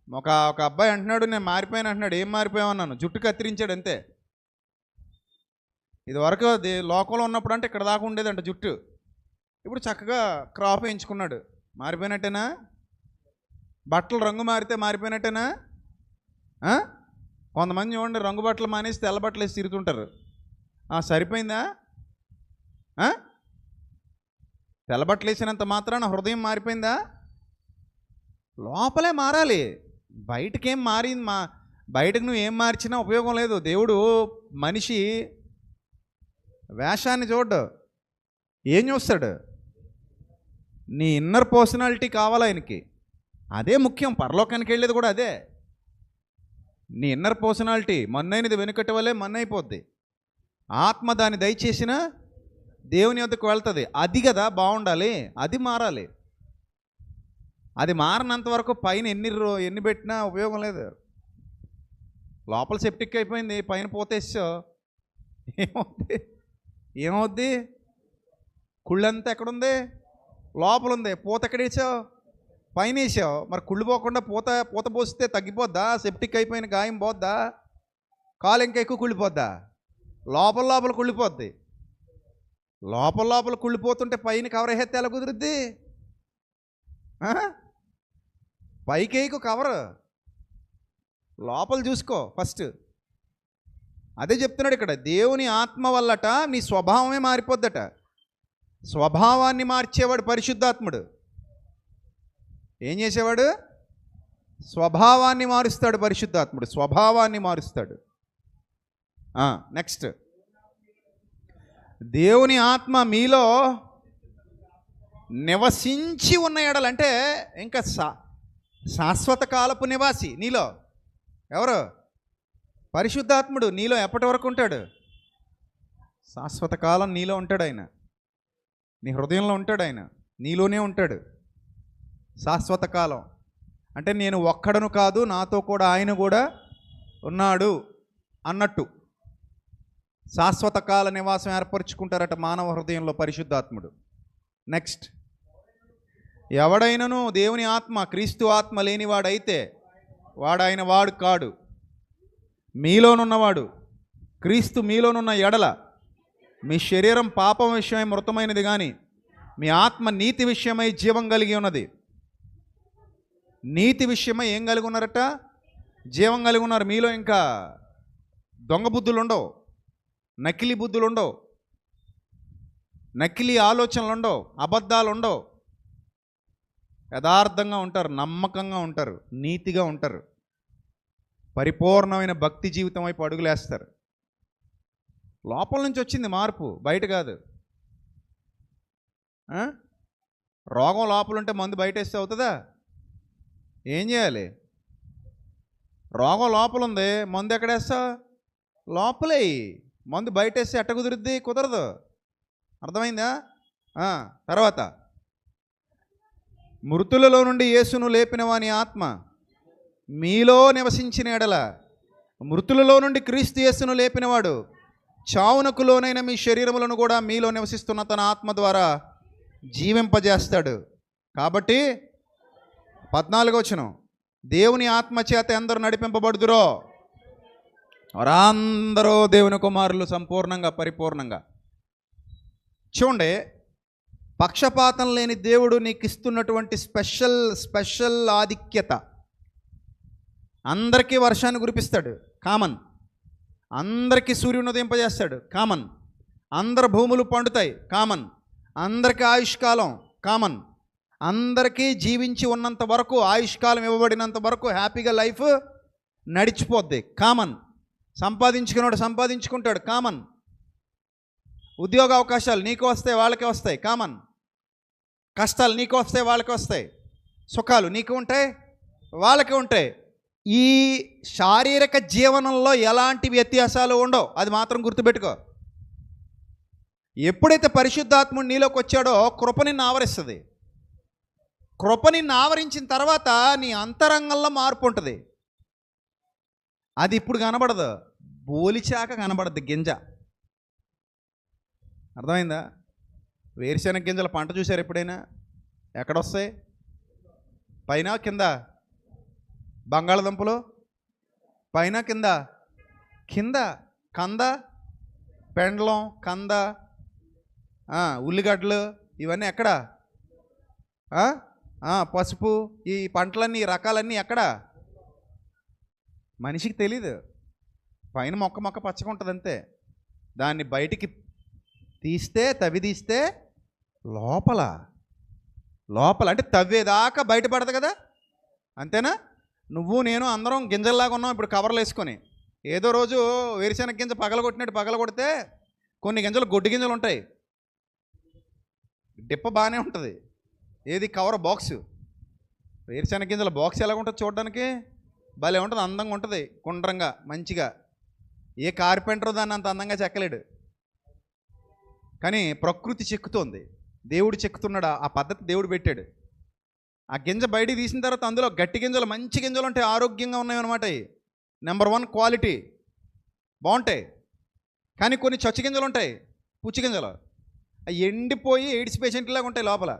ఒక అబ్బాయి అంటున్నాడు, నేను మారిపోయాను అంటున్నాడు. ఏం మారిపోయామన్నాను? జుట్టు కత్తిరించాడు అంతే. ఇది వరకు లోకంలో ఉన్నప్పుడు అంటే ఇక్కడ దాకా ఉండేదంట జుట్టు. ఇప్పుడు చక్కగా క్రాప్ వేయించుకున్నాడు. మారిపోయినట్టేనా? బట్టలు రంగు మారితే మారిపోయినట్టేనా? కొంతమంది చూడండి, రంగు బట్టలు మానేసి తెల్ల బట్టలు వేసి తిరుగుతుంటారు. సరిపోయిందా? తెల్ల బట్టలు వేసినంత మాత్రాన హృదయం మారిపోయిందా? లోపలే మారాలి. బయటకేం మారింది? బయటకు నువ్వు ఏం మార్చినా ఉపయోగం లేదు. దేవుడు మనిషి వేషాన్ని చూడ్డు. ఏం చూస్తాడు? నీ ఇన్నర్ పర్సనాలిటీ కావాలి ఆయనకి. అదే ముఖ్యం. పరలోకానికి వెళ్ళేది కూడా అదే. నీ ఇన్నర్ పర్సనాలిటీ మన్నైనది వెనుకటి వల్లే మన్నైపోద్ది. ఆత్మ దాన్ని దయచేసిన దేవుని వద్దకు వెళ్తుంది. అది కదా బాగుండాలి, అది మారాలి. అది మారినంత వరకు పైన ఎన్ని పెట్టినా ఉపయోగం లేదు. లోపల సెప్టిక్ అయిపోయింది, పైన పోతేసో ఏమవుద్ది? కుళ్ళంతా ఎక్కడుంది? లోపల ఉంది. పూత ఎక్కడ వేసావు? పైన వేసావు. మరి కుళ్ళు పోకుండా పూత పోస్తే తగ్గిపోద్దా? సెప్టిక్ అయిపోయిన గాయం పోద్దా? కాలు ఇంకా ఎక్కువ కుళ్ళిపోద్దా? లోపల కుళ్ళిపోద్ది. లోపల కుళ్ళిపోతుంటే పైన కవర్ వేస్తే ఎలా కుదురుద్ది? పైకేకు కవర్, లోపల చూసుకో ఫస్ట్. అదే చెప్తున్నాడు ఇక్కడ. దేవుని ఆత్మ వల్లట నీ స్వభావమే మారిపోద్దట. స్వభావాన్ని మార్చేవాడు పరిశుద్ధాత్ముడు. ఏం చేసేవాడు? స్వభావాన్ని మారుస్తాడు పరిశుద్ధాత్ముడు. స్వభావాన్ని మారుస్తాడు. నెక్స్ట్, దేవుని ఆత్మ మీలో నివసించి ఉన్న ఎడలంటే ఇంకా శాశ్వత కాలపు నివాసి నీలో ఎవరు? పరిశుద్ధాత్ముడు. నీలో ఎప్పటి వరకు ఉంటాడు? శాశ్వత కాలం నీలో ఉంటాడు ఆయన. నీ హృదయంలో ఉంటాడు ఆయన, నీలోనే ఉంటాడు శాశ్వత కాలం. అంటే నేను ఒక్కడను కాదు, నాతో కూడా ఆయన కూడా ఉన్నాడు అన్నట్టు శాశ్వత కాల నివాసం ఏర్పరచుకుంటారట మానవ హృదయంలో పరిశుద్ధాత్ముడు. నెక్స్ట్, ఎవడైనను దేవుని ఆత్మ క్రీస్తు ఆత్మ లేనివాడైతే వాడు ఆయన వాడు కాడు. మీలోనున్నవాడు క్రీస్తు మీలోనున్న ఎడల మీ శరీరం పాపం విషయమై మృతమైనది కానీ మీ ఆత్మ నీతి విషయమై జీవం కలిగి ఉన్నది. నీతి విషయమై ఏం కలిగి ఉన్నారట? జీవం కలిగి ఉన్నారు. మీలో ఇంకా దొంగ బుద్ధులు ఉండవు, నకిలీ బుద్ధులు ఉండవు, నకిలీ ఆలోచనలు ఉండవు, అబద్ధాలు ఉండవు. యథార్థంగా ఉంటారు, నమ్మకంగా ఉంటారు, నీతిగా ఉంటారు. పరిపూర్ణమైన భక్తి జీవితం వైపు అడుగులేస్తారు. లోపల నుంచి వచ్చింది మార్పు, బయట కాదు. రోగం లోపలుంటే మందు బయట వేస్తే అవుతుందా? ఏం చేయాలి? రోగం లోపల ఉంది, మందు ఎక్కడేస్తావు? లోపలే. మందు బయట వేస్తే ఎట్ట కుదురుద్ది? కుదరదు. అర్థమైందా? తర్వాత, మృతులలో నుండి యేసును లేపిన వాని ఆత్మ మీలో నివసించిన ఎడల, మృతులలో నుండి క్రీస్తు యేసును లేపినవాడు చావునకు లోనైన మీ శరీరములను కూడా మీలో నివసిస్తున్న తన ఆత్మ ద్వారా జీవింపజేస్తాడు. కాబట్టి 14వ వచనం, దేవుని ఆత్మ చేత ఎందరు నడిపింపబడుదురో వారందరూ దేవుని కుమారులు సంపూర్ణంగా పరిపూర్ణంగా. చూడండి, పక్షపాతం లేని దేవుడు నీకు ఇస్తున్నటువంటి స్పెషల్ ఆధిక్యత. అందరికీ వర్షాన్ని కురిపిస్తాడు, కామన్. అందరికీ సూర్యుని ఉదయింపజేస్తాడు, కామన్. అందరు భూములు పండుతాయి, కామన్. అందరికీ ఆయుష్కాలం, కామన్. అందరికీ జీవించి ఉన్నంత వరకు, ఆయుష్కాలం ఇవ్వబడినంత వరకు హ్యాపీగా లైఫ్ నడిచిపోద్ది, కామన్. సంపాదించుకున్నాడు సంపాదించుకుంటాడు, కామన్. ఉద్యోగ అవకాశాలు నీకు వస్తాయి, వాళ్ళకి వస్తాయి, కామన్. కష్టాలు నీకు వస్తాయి, వాళ్ళకి వస్తాయి. సుఖాలు నీకు ఉంటాయి, వాళ్ళకి ఉంటాయి. ఈ శారీరక జీవనంలో ఎలాంటి వ్యత్యాసాలు ఉండవు, అది మాత్రం గుర్తుపెట్టుకో. ఎప్పుడైతే పరిశుద్ధాత్ముడు నీలోకి వచ్చాడో కృప నిన్ను ఆవరిస్తుంది. కృప నిన్ను ఆవరించిన తర్వాత నీ అంతరంగంలో మార్పు ఉంటుంది. అది ఇప్పుడు కనబడదు, బోలిచాక కనబడద్దు గింజ. అర్థమైందా? వేరుశెనగ గింజల పంట చూశారు ఎప్పుడైనా? ఎక్కడొస్తాయి? పైన కింద? బంగాళదుంపలు పైన కింద? కింద. కంద, పెండలం, కంద, ఉల్లిగడ్డలు ఇవన్నీ ఎక్కడ? పసుపు, ఈ పంటలన్నీ, ఈ రకాలన్నీ ఎక్కడ? మనిషికి తెలీదు. పైన మొక్క పచ్చగా ఉంటుంది అంతే. దాన్ని బయటికి తీస్తే, తవ్వి తీస్తే లోపల అంటే తవ్వేదాకా బయటపడదు కదా, అంతేనా? నువ్వు నేను అందరం గింజల్లాగా ఉన్నాం ఇప్పుడు కవర్లు వేసుకొని. ఏదో రోజు వేరుశెనగ గింజ పగలగొట్టినట్టు పగలగొడితే కొన్ని గింజలు గొడ్డు గింజలు ఉంటాయి, డిప్ప బాగానే ఉంటుంది. ఏది? Cover box. వేరుశెనగ గింజల బాక్స్ ఎలాగ ఉంటుంది చూడడానికి? భలే ఉంటుంది, అందంగా ఉంటుంది, గుండ్రంగా మంచిగా. ఏ కార్పెంటర్ దాన్ని అంత అందంగా చెక్కలేడు. కానీ ప్రకృతి చెక్కుతోంది, దేవుడు చెక్కుతున్నాడు. ఆ పద్ధతి దేవుడు పెట్టాడు. ఆ గింజ బయటికి తీసిన తర్వాత అందులో గట్టి గింజలు, మంచి గింజలు ఉంటాయి, ఆరోగ్యంగా ఉన్నాయన్నమాట. నెంబర్ 1 క్వాలిటీ బాగుంటాయి. కానీ కొన్ని చచ్చు గింజలు ఉంటాయి, పుచ్చి గింజలు, అవి ఎండిపోయి ఎయిడ్స్ పేషెంట్లాగా ఉంటాయి లోపల.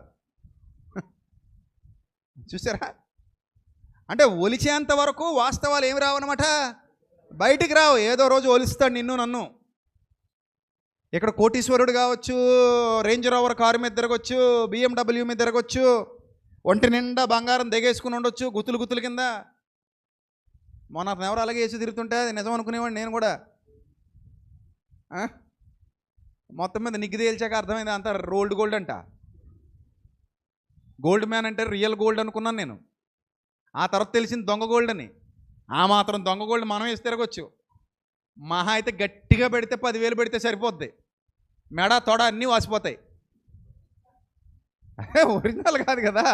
చూసారా? అంటే ఒలిచేంత వరకు వాస్తవాలు ఏమి రావన్నమాట, బయటికి రావు. ఏదో రోజు ఒలిస్తాడు నిన్ను నన్ను. ఇక్కడ కోటీశ్వరుడు కావచ్చు, రేంజ్ రోవర్ కారు మీద తిరగొచ్చు, BMW మీద తిరగొచ్చు, ఒంటి నిండా బంగారం దిగేసుకుని ఉండొచ్చు గుతులు గుతుల కింద. మొన్న అతను ఎవరు అలాగే వేసి తిరుగుతుంటే అది నిజం అనుకునేవాడిని నేను కూడా. మొత్తం మీద నిగ్గు తేల్చాక అర్థమైంది అంత రోల్డ్ గోల్డ్ అంట. గోల్డ్ మ్యాన్ అంటే రియల్ గోల్డ్ అనుకున్నాను నేను. ఆ తర్వాత తెలిసింది దొంగ గోల్డ్ అని. ఆ మాత్రం దొంగ గోల్డ్ మనం వేసి తిరగొచ్చు. మహా అయితే గట్టిగా పెడితే 10,000 పెడితే సరిపోద్ది, మెడ తొడ అన్నీ వాసిపోతాయి. ఒరిజినల్ కాదు కదా.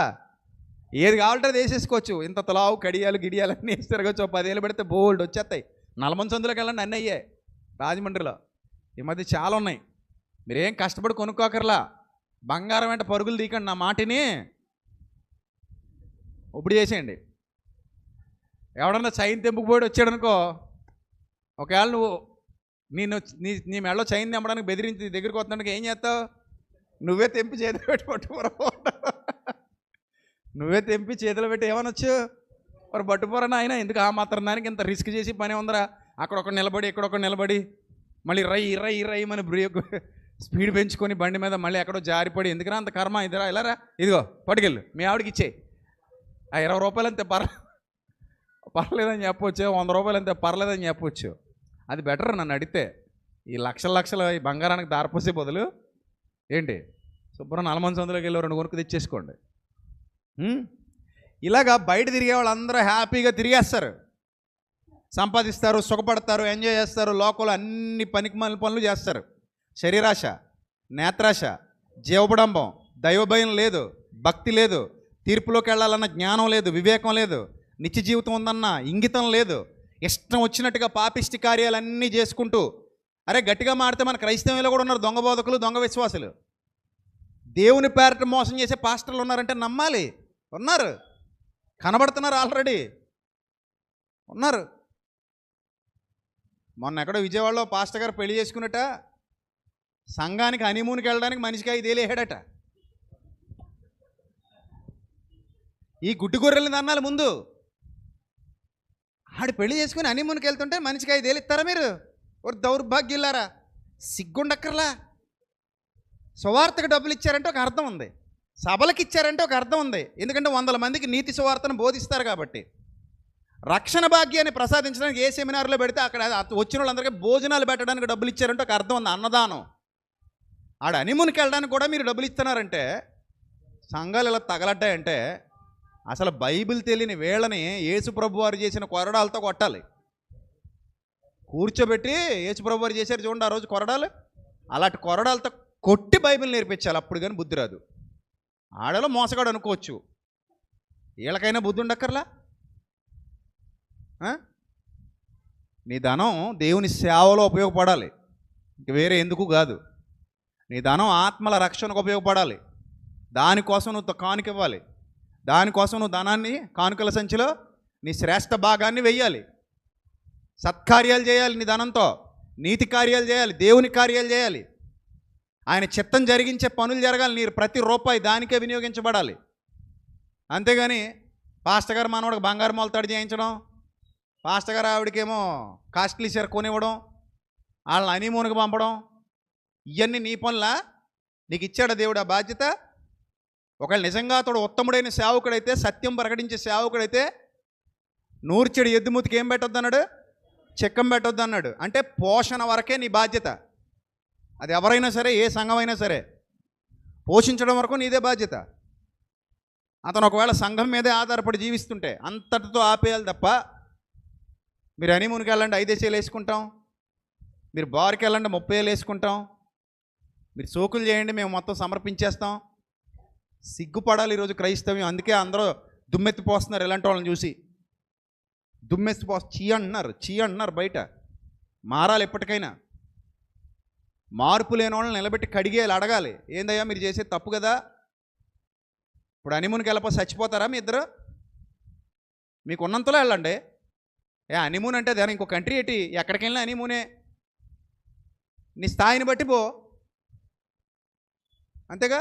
ఏది కావాలంటే అది వేసేసుకోవచ్చు. ఇంత తలావు కడియాలు గిడియాలు అన్నీ వేసి తిరగచ్చు. 10,000 పెడితే బోల్డ్ వచ్చేస్తాయి. నల్లమంది సందులోకి వెళ్ళండి, అన్నీ అయ్యాయి రాజమండ్రిలో. ఈ మధ్య చాలా ఉన్నాయి. మీరేం కష్టపడి కొనుక్కోకర్లా, బంగారం వెంట పరుగులు తీకండి. నా మాటిని ఇప్పుడు చేసేయండి. ఎవడన్నా చైన్ తెంపుకుపోయి వచ్చాడు అనుకో, ఒకవేళ నువ్వు నీ మెడలో చైన్ తెంపడానికి బెదిరించి నీ దగ్గరికి వస్తున్నానికి ఏం చేస్తావు? నువ్వే తెంపి చేతిలో పెట్టి పట్టుకోరా. నువ్వే తెంపి చేతిలో పెట్టి ఏమనొచ్చు, మరి పట్టుకోరా ఆయన. ఎందుకు ఆ మాత్రం దానికి ఇంత రిస్క్ చేసి పని ఉందరా? అక్కడొక నిలబడి ఇక్కడొక నిలబడి మళ్ళీ రై మన బ్రేక్ స్పీడ్ పెంచుకొని బండి మీద మళ్ళీ ఎక్కడో జారిపడి ఎందుకురా అంత కర్మ? ఇదిరా ఇలారా, ఇదిగో పట్టుకెళ్ళు మీ ఆవిడకి ఇచ్చే. ఆ 20 రూపాయలు అంతే పర్లేదని చెప్పొచ్చు, 100 రూపాయలు అంతే పర్లేదని చెప్పొచ్చు. అది బెటర్ నన్ను అడిగితే. ఈ లక్షల ఈ బంగారానికి దారిపోసే బదులు ఏంటి, శుభ్రం నల్లమంది సందులోకి వెళ్ళి 2 కొనుక్కు తెచ్చేసుకోండి. ఇలాగా బయట తిరిగే వాళ్ళందరూ హ్యాపీగా తిరిగేస్తారు, సంపాదిస్తారు, సుఖపడతారు, ఎంజాయ్ చేస్తారు, లోకంలో అన్ని పనికిమాలిన పనులు చేస్తారు. శరీరాశ, నేత్రాశ, జీవబడంబం, దైవభయం లేదు, భక్తి లేదు, తీర్పులోకి వెళ్ళాలన్న జ్ఞానం లేదు, వివేకం లేదు, నిత్య జీవితం ఉందన్న ఇంగితం లేదు. ఇష్టం వచ్చినట్టుగా పాపిష్టి కార్యాలన్నీ చేసుకుంటూ, అరే గట్టిగా మాడితే మన క్రైస్తవంలో కూడా ఉన్నారు దొంగ బోధకులు, దొంగ విశ్వాసులు. దేవుని పేరట మోసం చేసే పాస్టర్లు ఉన్నారంటే నమ్మాలి. ఉన్నారు, కనబడుతున్నారు, ఆల్రెడీ ఉన్నారు. మొన్న ఎక్కడో విజయవాడలో పాస్టర్ గారు పెళ్లి చేసుకున్నట, సంఘానికి హనీమూన్కి వెళ్ళడానికి మనిషికి 5,000 వేసాడట. ఈ గుడ్డి గొర్రెల్ని దన్నాలి ముందు. ఆడు పెళ్లి చేసుకుని హనీమూన్కి వెళ్తుంటే మనిషికి 5,000 ఇస్తారా మీరు? ఒక దౌర్భాగ్యులారా, సిగ్గుండక్కర్లా. సువార్తకు డబ్బులు ఇచ్చారంటే ఒక అర్థం ఉంది, సభలకు ఇచ్చారంటే ఒక అర్థం ఉంది. ఎందుకంటే 100 మందికి నీతి సువార్తను బోధిస్తారు కాబట్టి. రక్షణ భాగ్యాన్ని ప్రసాదించడానికి ఏ సెమినార్లో పెడితే అక్కడ వచ్చిన వాళ్ళందరికీ భోజనాలు పెట్టడానికి డబ్బులు ఇచ్చారంటే ఒక అర్థం ఉంది, అన్నదానం. ఆడ హనీమూన్కి వెళ్ళడానికి కూడా మీరు డబ్బులు ఇస్తున్నారంటే, సంఘాలు ఇలా తగలడ్డాయంటే అసలు బైబిల్ తెలియని వీళ్ళని యేసుప్రభు వారు చేసిన కొరడాలతో కొట్టాలి. కూర్చోబెట్టి యేసుప్రభు వారు చేశారు చూడండి ఆ రోజు కొరడాలు, అలాంటి కొరడాలతో కొట్టి బైబిల్ నేర్పించాలి. అప్పుడు కానీ బుద్ధి రాదు. ఆడలో మోసగాడు అనుకోవచ్చు, వీళ్ళకైనా బుద్ధి ఉండక్కర్లా. నీ ధనం దేవుని సేవలో ఉపయోగపడాలి, ఇంక వేరే ఎందుకు కాదు. నీ ధనం ఆత్మల రక్షణకు ఉపయోగపడాలి. దానికోసం నువ్వు కానుక ఇవ్వాలి. దానికోసం నువ్వు ధనాన్ని కానుకల సంచిలో నీ శ్రేష్ఠ భాగాన్ని వెయ్యాలి. సత్కార్యాలు చేయాలి, నీ ధనంతో నీతి కార్యాలు చేయాలి, దేవుని కార్యాలు చేయాలి, ఆయన చిత్తం జరిగించే పనులు జరగాలి. నీ ప్రతి రూపాయి దానికే వినియోగించబడాలి. అంతేగాని పాస్టర్ గారు మనవాడికి బంగారు మొలతాడు చేయించడం, పాస్టర్ గారు ఆవిడకేమో కాస్ట్లీ చీర కొనివ్వడం, వాళ్ళని హనీమూన్కి పంపడం, ఇవన్నీ నీ పనులా? నీకు ఇచ్చాడా దేవుడు ఆ బాధ్యత? ఒకవేళ నిజంగా అతడు ఉత్తముడైన సేవకుడైతే, సత్యం ప్రకటించే సేవకుడైతే, నూర్చెడు ఎద్దుమూతికి ఏం పెట్టొద్దు అన్నాడు? చెక్కం పెట్టొద్దు అన్నాడు. అంటే పోషణ వరకే నీ బాధ్యత. అది ఎవరైనా సరే, ఏ సంఘం అయినా సరే, పోషించడం వరకు నీదే బాధ్యత. అతను ఒకవేళ సంఘం మీదే ఆధారపడి జీవిస్తుంటే అంతటితో ఆపేయాలి తప్ప, మీరు హనీమూన్కి వెళ్ళండి 5,000 వేసుకుంటాం, మీరు బార్కి వెళ్ళండి 30,000 వేసుకుంటాం, మీరు సోకులు చేయండి మేము మొత్తం సమర్పించేస్తాం. సిగ్గుపడాలి ఈరోజు క్రైస్తవ్యం. అందుకే అందరూ దుమ్మెత్తిపోస్తున్నారు ఇలాంటి వాళ్ళని చూసి. చీ అంటున్నారు బయట. మారాలి ఎప్పటికైనా. మార్పు లేని వాళ్ళని నిలబెట్టి కడిగేయాలి, అడగాలి, ఏందయ్యా మీరు చేసేది తప్పు కదా. ఇప్పుడు హనీమూన్కి వెళ్ళిపో చచ్చిపోతారా మీ ఇద్దరు? మీకు ఉన్నంతలో వెళ్ళండి. హనీమూన్ అంటే దాని ఇంకో కంట్రీ ఏంటి? ఎక్కడికి వెళ్ళినా హనీమూనే. నీ స్థాయిని బట్టి పో, అంతేగా.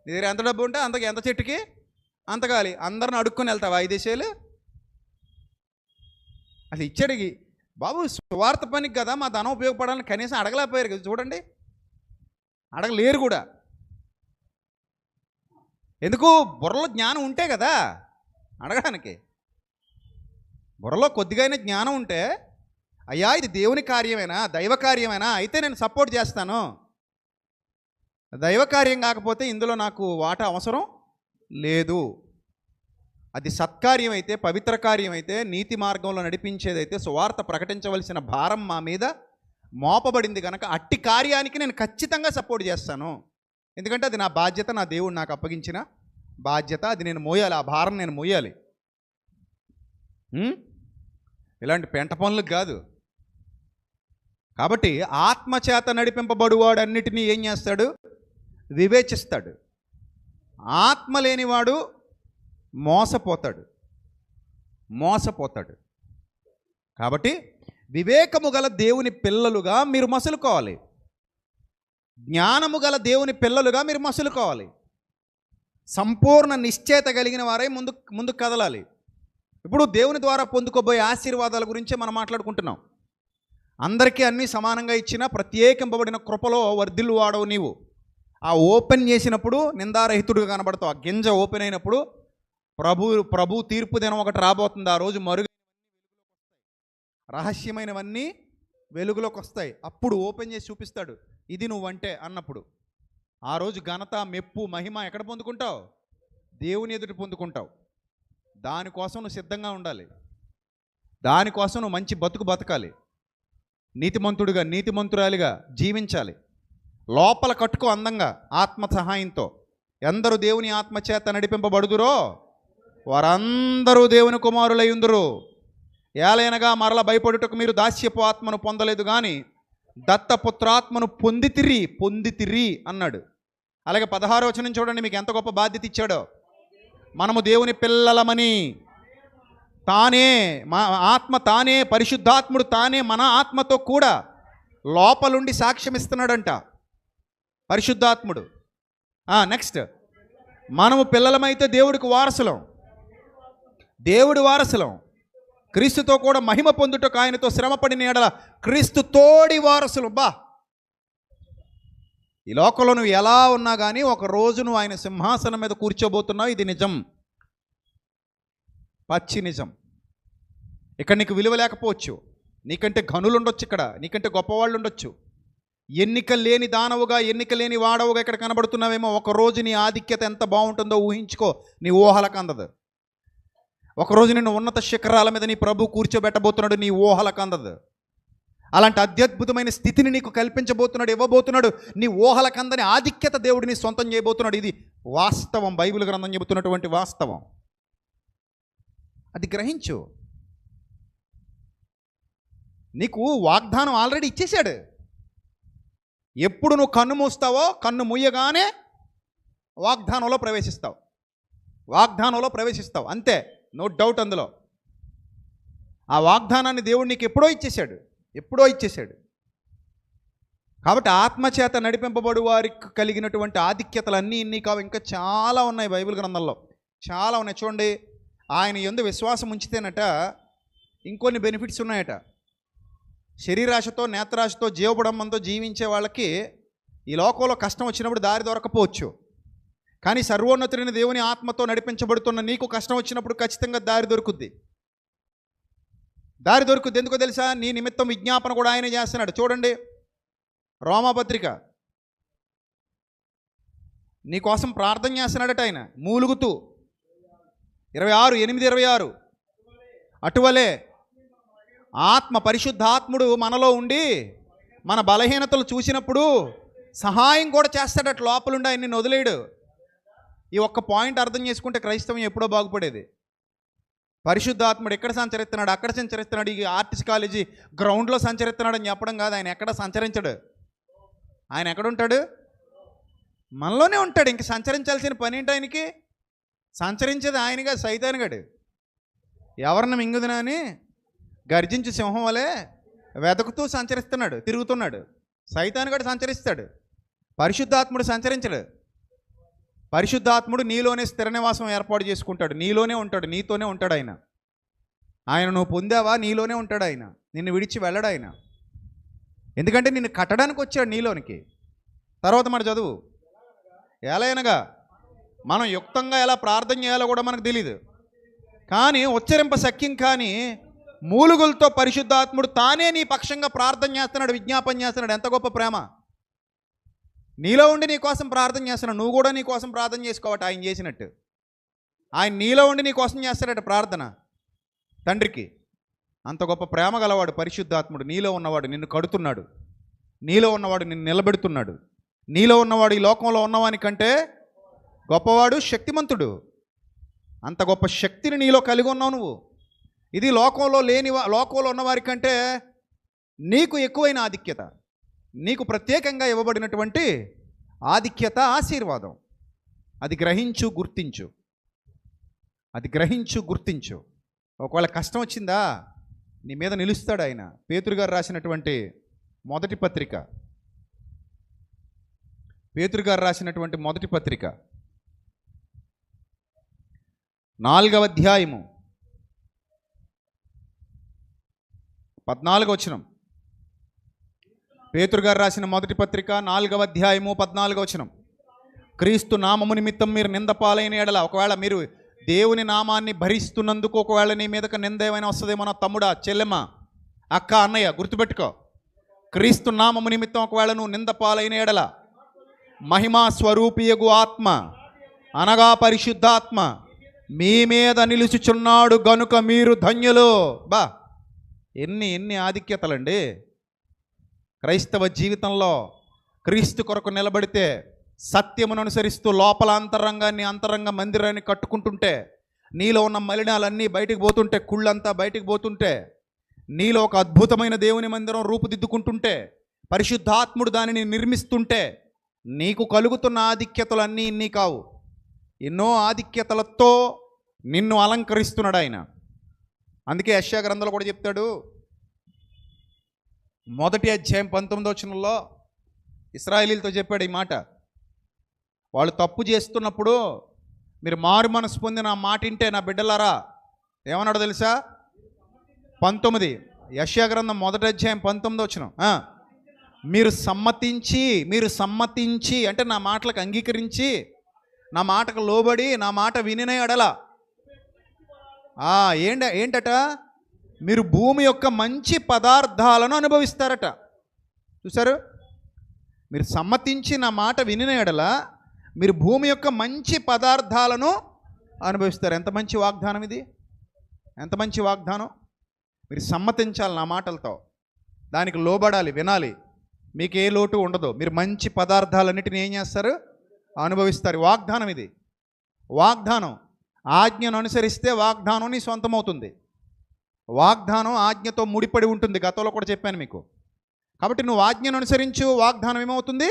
నీ దగ్గర ఎంత డబ్బు ఉంటే అంతకి, ఎంత చెట్టుకి అంత కాలి. అందరిని అడుక్కొని వెళ్తావా 5 దేశాలు? అసలు ఇచ్చాడికి బాబు స్వార్థ పనికి కదా మా ధనం ఉపయోగపడాలని కనీసం అడగలేకపోయారు కదా. చూడండి, అడగలేరు కూడా. ఎందుకు? బుర్రలో జ్ఞానం ఉంటే కదా అడగడానికి. బుర్రలో కొద్దిగా జ్ఞానం ఉంటే, అయ్యా ఇది దేవుని కార్యమేనా, దైవ కార్యమేనా, అయితే నేను సపోర్ట్ చేస్తాను. దైవ కార్యం కాకపోతే ఇందులో నాకు వాటా అవసరం లేదు. అది సత్కార్యం అయితే, పవిత్ర కార్యం అయితే, నీతి మార్గంలో నడిపించేదైతే, సువార్త ప్రకటించవలసిన భారం మా మీద మోపబడింది కనుక అట్టి కార్యానికి నేను ఖచ్చితంగా సపోర్ట్ చేస్తాను. ఎందుకంటే అది నా బాధ్యత, నా దేవుడు నాకు అప్పగించిన బాధ్యత. అది నేను మోయాలి, ఆ భారం నేను మోయాలి. ఇలాంటి పెంట పనులకు కాదు. కాబట్టి ఆత్మచేత నడిపింపబడువాడు అన్నిటినీ ఏం చేస్తాడు? వివేచిస్తాడు. ఆత్మ లేనివాడు మోసపోతాడు. కాబట్టి వివేకము గల దేవుని పిల్లలుగా మీరు మసులుకోవాలి. జ్ఞానము గల దేవుని పిల్లలుగా మీరు మసులుకోవాలి. సంపూర్ణ నిశ్చయత కలిగిన వారై ముందుకు కదలాలి. ఇప్పుడు దేవుని ద్వారా పొందుకోబోయే ఆశీర్వాదాల గురించే మనం మాట్లాడుకుంటున్నాం. అందరికీ అన్నీ సమానంగా ఇచ్చిన ప్రత్యేకింపబడిన కృపలో వర్ధిల్లు వాడవు నీవు. ఆ ఓపెన్ చేసినప్పుడు నిందారహితుడుగా కనబడతావు. ఆ గింజ ఓపెన్ అయినప్పుడు ప్రభు తీర్పు దినం ఒకటి రాబోతుంది. ఆ రోజు రహస్యమైనవన్నీ వెలుగులోకి వస్తాయి. అప్పుడు ఓపెన్ చేసి చూపిస్తాడు, ఇది నువ్వంటే అన్నప్పుడు. ఆ రోజు ఘనత, మెప్పు, మహిమ ఎక్కడ పొందుకుంటావు? దేవుని ఎదుట పొందుకుంటావు. దానికోసం నువ్వు సిద్ధంగా ఉండాలి. దానికోసం నువ్వు మంచి బతకాలి. నీతిమంతుడిగా, నీతిమంతురాలిగా జీవించాలి. లోపల కట్టుకో అందంగా, ఆత్మ సహాయంతో. ఎందరు దేవుని ఆత్మచేత నడిపింపబడుదురో వారందరూ దేవుని కుమారులయ్యుందురు. ఏలైనగా మరల భయపడుటకు మీరు దాస్యపు ఆత్మను పొందలేదు కానీ దత్తపుత్రాత్మను పొందితిరి అన్నాడు. అలాగే 16వ వచనం చూడండి, మీకు ఎంత గొప్ప బాధ్యత ఇచ్చాడో. మనము దేవుని పిల్లలమని తానే, మా ఆత్మ తానే, పరిశుద్ధాత్ముడు తానే మన ఆత్మతో కూడా లోపలుండి సాక్ష్యం ఇస్తున్నాడంట పరిశుద్ధాత్ముడు. నెక్స్ట్, మనము పిల్లలమైతే దేవుడికి వారసులం. దేవుడి వారసులం. క్రీస్తుతో కూడా మహిమ పొందుటకు ఆయనతో శ్రమపడిన ఎడల క్రీస్తు తోడి వారసులు. ఈ లోకంలో నువ్వు ఎలా ఉన్నా కానీ ఒక రోజు నువ్వు ఆయన సింహాసనం మీద కూర్చోబోతున్నావు. ఇది నిజం, పచ్చి నిజం. ఇక్కడ నీకు విలువ లేకపోవచ్చు, నీకంటే ఘనులు ఉండొచ్చు, ఇక్కడ నీకంటే గొప్పవాళ్ళు ఉండొచ్చు. ఎన్నిక లేని దానవుగా, ఎన్నిక లేని వాడవుగా ఇక్కడ కనబడుతున్నావేమో. ఒకరోజు నీ ఆధిక్యత ఎంత బాగుంటుందో ఊహించుకో. నీ ఊహలకు అందదు. ఒకరోజు నిన్ను ఉన్నత శిఖరాల మీద నీ ప్రభు కూర్చోబెట్టబోతున్నాడు, నీ ఊహలకు అందదు. అలాంటి అత్యద్భుతమైన స్థితిని నీకు కల్పించబోతున్నాడు, ఇవ్వబోతున్నాడు. నీ ఊహలకు అందని ఆధిక్యత దేవుడిని సొంతం చేయబోతున్నాడు. ఇది వాస్తవం, బైబిల్ గ్రంథం చెబుతున్నటువంటి వాస్తవం. అది గ్రహించు. నీకు వాగ్దానం ఆల్రెడీ ఇచ్చేశాడు. ఎప్పుడు నువ్వు కన్ను మూస్తావో, కన్ను మూయగానే వాగ్దానంలో ప్రవేశిస్తావు. అంతే, నో డౌట్ అందులో. ఆ వాగ్దానాన్ని దేవుడు నీకు ఎప్పుడో ఇచ్చేశాడు. కాబట్టి ఆత్మచేత నడిపింపబడు వారికి కలిగినటువంటి ఆధిక్యతలు అన్నీ ఇన్ని కావు, ఇంకా చాలా ఉన్నాయి బైబిల్ గ్రంథంలో, చాలా ఉన్నాయి. చూడండి, ఆయన యందు విశ్వాసం ఉంచితేనట ఇంకొన్ని బెనిఫిట్స్ ఉన్నాయట. శరీరాశతో, నేత్రాశతో, జీవబడంబంతో జీవించే వాళ్ళకి ఈ లోకంలో కష్టం వచ్చినప్పుడు దారి దొరకపోవచ్చు. కానీ సర్వోన్నతుడైన దేవుని ఆత్మతో నడిపించబడుతున్న నీకు కష్టం వచ్చినప్పుడు ఖచ్చితంగా దారి దొరుకుద్ది. ఎందుకో తెలుసా? నీ నిమిత్తం విజ్ఞాపన కూడా ఆయన చేస్తున్నాడు. చూడండి, రోమాపత్రిక, నీ కోసం ప్రార్థన చేస్తున్నాడట ఆయన మూలుగుతూ. 26:8-26 అటువలే పరిశుద్ధాత్ముడు మనలో ఉండి మన బలహీనతలు చూసినప్పుడు సహాయం కూడా చేస్తాడట. లోపలుండి ఆయన నిన్ను వదిలేడు. ఈ ఒక్క పాయింట్ అర్థం చేసుకుంటే క్రైస్తవం ఎప్పుడో బాగుపడేది. పరిశుద్ధాత్ముడు ఎక్కడ సంచరిస్తున్నాడు, అక్కడ సంచరిస్తున్నాడు, ఈ ఆర్టిస్ట్ కాలేజీ గ్రౌండ్లో సంచరిస్తున్నాడు అని చెప్పడం కాదు. ఆయన ఎక్కడ సంచరించడు. ఆయన ఎక్కడుంటాడు? మనలోనే ఉంటాడు. ఇంక సంచరించాల్సిన పని ఏంటి ఆయనకి? సంచరించేది ఆయనగా, సైతానుగాడు. ఎవరిని మింగుదునా అని గర్జించి సింహం వలె వెతుకుతూ సంచరిస్తున్నాడు, తిరుగుతున్నాడు. సైతానుగాడు సంచరిస్తాడు, పరిశుద్ధాత్ముడు సంచరించడు. పరిశుద్ధాత్ముడు నీలోనే స్థిర నివాసం ఏర్పాటు చేసుకుంటాడు. నీలోనే ఉంటాడు, నీతోనే ఉంటాడు ఆయన. ఆయన నువ్వు పొందావా, నీలోనే ఉంటాడు ఆయన. నిన్ను విడిచి వెళ్ళడు ఆయన. ఎందుకంటే నిన్ను కట్టడానికి వచ్చాడు నీలోనికి. తర్వాత మన చదువు. ఎలా అయినగా మనం యుక్తంగా ఎలా ప్రార్థన చేయాలో కూడా మనకు తెలీదు. కానీ ఉచ్చరింప సఖ్యం కానీ మూలుగులతో పరిశుద్ధాత్ముడు తానే నీ పక్షంగా ప్రార్థన చేస్తున్నాడు, విజ్ఞాపన చేస్తున్నాడు. ఎంత గొప్ప ప్రేమ! నీలో ఉండి నీ కోసం ప్రార్థన చేస్తున్నాడు. నువ్వు కూడా నీ కోసం ప్రార్థన చేసుకోవట ఆయన చేసినట్టు. ఆయన నీలో ఉండి నీ కోసం చేస్తాడట ప్రార్థన తండ్రికి. అంత గొప్ప ప్రేమ గలవాడు పరిశుద్ధాత్ముడు. నీలో ఉన్నవాడు నిన్ను కడుతున్నాడు, నీలో ఉన్నవాడు నిన్ను నిలబెడుతున్నాడు. నీలో ఉన్నవాడు ఈ లోకంలో ఉన్నవాని కంటే గొప్పవాడు, శక్తిమంతుడు. అంత గొప్ప శక్తిని నీలో కలిగి ఉన్నావు నువ్వు. ఇది లోకంలో ఉన్నవారి కంటే నీకు ఎక్కువైన ఆధిక్యత, నీకు ప్రత్యేకంగా ఇవ్వబడినటువంటి ఆధిక్యత, ఆశీర్వాదం. అది గ్రహించు, గుర్తించు. అది గ్రహించు, గుర్తించు. ఒకవేళ కష్టం వచ్చిందా, నీ మీద నిలుస్తాడు ఆయన. పేతురు గారు రాసినటువంటి మొదటి పత్రిక, పేతురు గారు రాసినటువంటి మొదటి పత్రిక 4వ అధ్యాయము 14వ వచనం. పేతురు గారు రాసిన మొదటి పత్రిక 4వ అధ్యాయము 14వ వచనం. క్రీస్తు నామము నిమిత్తం మీరు నింద పాలైన ఎడల, ఒకవేళ మీరు దేవుని నామాన్ని భరిస్తున్నందుకు ఒకవేళ నీ మీదకి నింద ఏమైనా వస్తుందేమో, నా తమ్ముడా, చెల్లెమ్మ, అక్క, అన్నయ్య, గుర్తుపెట్టుకో. క్రీస్తు నామము నిమిత్తం ఒకవేళ నువ్వు నింద పాలైన ఎడల, మహిమా స్వరూపియగు ఆత్మ అనగా పరిశుద్ధాత్మ మీ మీద నిలుచుచున్నాడు గనుక మీరు ధన్యులు. బా, ఎన్ని ఆధిక్యతలండి క్రైస్తవ జీవితంలో. క్రీస్తు కొరకు నిలబడితే, సత్యమును అనుసరిస్తూ లోపల అంతరంగ మందిరాన్ని కట్టుకుంటుంటే, నీలో ఉన్న మలినాలన్నీ బయటికి పోతుంటే, కుళ్ళంతా బయటికి పోతుంటే, నీలో ఒక అద్భుతమైన దేవుని మందిరం రూపుదిద్దుకుంటుంటే, పరిశుద్ధాత్ముడు దానిని నిర్మిస్తుంటే, నీకు కలుగుతున్న ఆధిక్యతలు అన్నీ ఇన్ని కావు. ఎన్నో ఆధిక్యతలతో నిన్ను అలంకరిస్తున్నాడు ఆయన. అందుకే యెషయా గ్రంథంలో కూడా చెప్తాడు, 1వ అధ్యాయం 19వ వచనంలో ఇశ్రాయేలీలతో చెప్పాడు ఈ మాట. వాళ్ళు తప్పు చేస్తున్నప్పుడు మీరు మారు మనసు పొంది నా మాట వింటే, నా బిడ్డలారా, ఏమన్నాడో తెలుసా? 19 యెషయా గ్రంథం 1వ అధ్యాయం 19వ వచనం. మీరు సమ్మతించి అంటే నా మాటలకు అంగీకరించి, నా మాటకు లోబడి, నా మాట వినిన ఎడల ఏంటట? మీరు భూమి యొక్క మంచి పదార్థాలను అనుభవిస్తారట. చూసారు? మీరు సమ్మతించి నా మాట వినిన ఎడల మీరు భూమి యొక్క మంచి పదార్థాలను అనుభవిస్తారు. ఎంత మంచి వాగ్దానం ఇది! ఎంత మంచి వాగ్దానం! మీరు సమ్మతించాలి నా మాటలతో, దానికి లోబడాలి, వినాలి. మీకు ఏ లోటు ఉండదు. మీరు మంచి పదార్థాలన్నిటిని ఏం చేస్తారు? అనుభవిస్తారు. వాగ్దానం ఇది. వాగ్దానం. ఆజ్ఞను అనుసరిస్తే వాగ్దానం నీ సొంతమవుతుంది. వాగ్దానం ఆజ్ఞతో ముడిపడి ఉంటుంది. గతంలో కూడా చెప్పాను మీకు. కాబట్టి నువ్వు ఆజ్ఞను అనుసరించు, వాగ్దానం ఏమవుతుంది?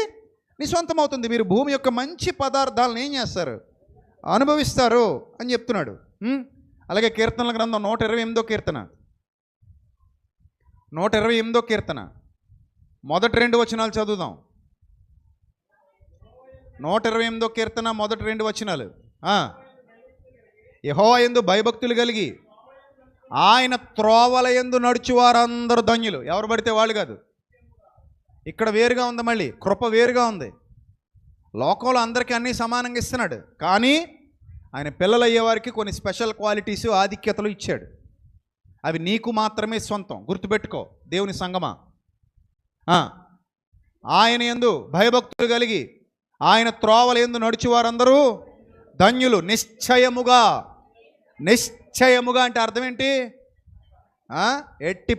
నీ సొంతమవుతుంది. మీరు భూమి యొక్క మంచి పదార్థాలను ఏం చేస్తారు? అనుభవిస్తారు అని చెప్తున్నాడు. అలాగే కీర్తనల గ్రంథం 128వ కీర్తన, 128వ కీర్తన మొదటి 2 వచనాలు చదువుదాం. 128వ కీర్తన మొదటి 2 వచనాలు. యెహోవా యందు భయభక్తులు కలిగి ఆయన త్రోవల యందు నడుచు వారందరూ ధన్యులు. ఎవరు పడితే వాళ్ళు కాదు. ఇక్కడ వేరుగా ఉంది, మళ్ళీ కృప వేరుగా ఉంది. లోకంలో అందరికీ అన్నీ సమానంగా ఇస్తున్నాడు, కానీ ఆయన పిల్లలు అయ్యేవారికి కొన్ని స్పెషల్ క్వాలిటీస్, ఆధిక్యతలు ఇచ్చాడు. అవి నీకు మాత్రమే సొంతం. గుర్తుపెట్టుకో దేవుని సంగమా. ఆయన యందు భయభక్తులు కలిగి ఆయన త్రోవల యందు నడుచు వారందరూ ధన్యులు. నిశ్చయముగా అంటే అర్థం ఏంటి? ఎట్టి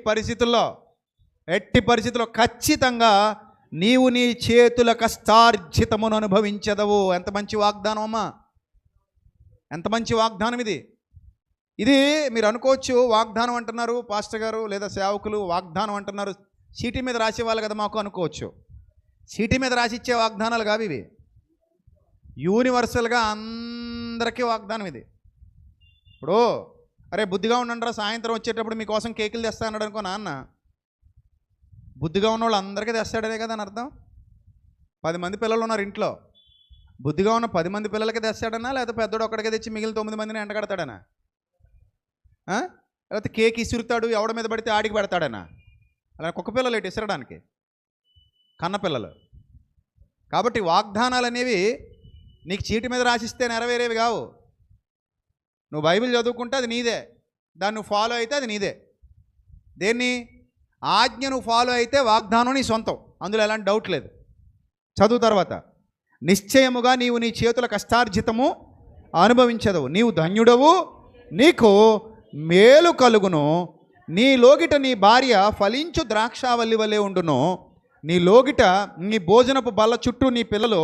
పరిస్థితుల్లో ఖచ్చితంగా నీవు నీ చేతుల కష్టార్జితమును అనుభవించదవు. ఎంత మంచి వాగ్దానం అమ్మా! ఎంత మంచి వాగ్దానం ఇది! ఇది మీరు అనుకోవచ్చు, వాగ్దానం అంటున్నారు పాస్టర్ గారు లేదా సేవకులు, వాగ్దానం అంటున్నారు, చీటీ మీద రాసేవాళ్ళు కదా మాకు అనుకోవచ్చు. చీటీ మీద రాసిచ్చే వాగ్దానాలు కావు ఇవి. యూనివర్సల్గా అందరికీ వాగ్దానం ఇది. ఇప్పుడు అరే బుద్ధిగా ఉండండిరా, సాయంత్రం వచ్చేటప్పుడు మీకోసం కేకులు తెస్తా అన్నాడు అనుకో నాన్న, బుద్ధిగా ఉన్న వాళ్ళు అందరికీ తెస్తాడనే కదా అని అర్థం. 10 మంది పిల్లలు ఉన్నారు ఇంట్లో, బుద్ధిగా ఉన్న 10 మంది పిల్లలకి తెస్తాడనా, లేకపోతే పెద్దోడు ఒక్కడికే తెచ్చి మిగిలిన 9 మందిని ఎండగడతాడనా? లేకపోతే కేక్ ఇసురుతాడు, ఎవడ మీద పడితే ఆడికి పెడతాడనా? అలా కుక్క పిల్లలు ఏంటి ఇసరడానికి, కన్నపిల్లలు. కాబట్టి వాగ్దానాలు అనేవి నీకు చీటి మీద రాసిస్తే నెరవేరేవి కావు. నువ్వు బైబిల్ చదువుకుంటే అది నీదే, దాన్ని నువ్వు ఫాలో అయితే అది నీదే. దేన్ని? ఆజ్ఞ నువ్వు ఫాలో అయితే వాగ్దానం నీ సొంతం, అందులో ఎలాంటి డౌట్ లేదు. చదువు తర్వాత, నిశ్చయముగా నీవు నీ చేతుల కష్టార్జితము అనుభవించదవు, నీవు ధన్యుడవు, నీకు మేలు కలుగును, నీ లోగిట నీ భార్య ఫలించు ద్రాక్షావల్లి వలె ఉండును, నీ లోగిట నీ భోజనపు బల్ల చుట్టూ నీ పిల్లలు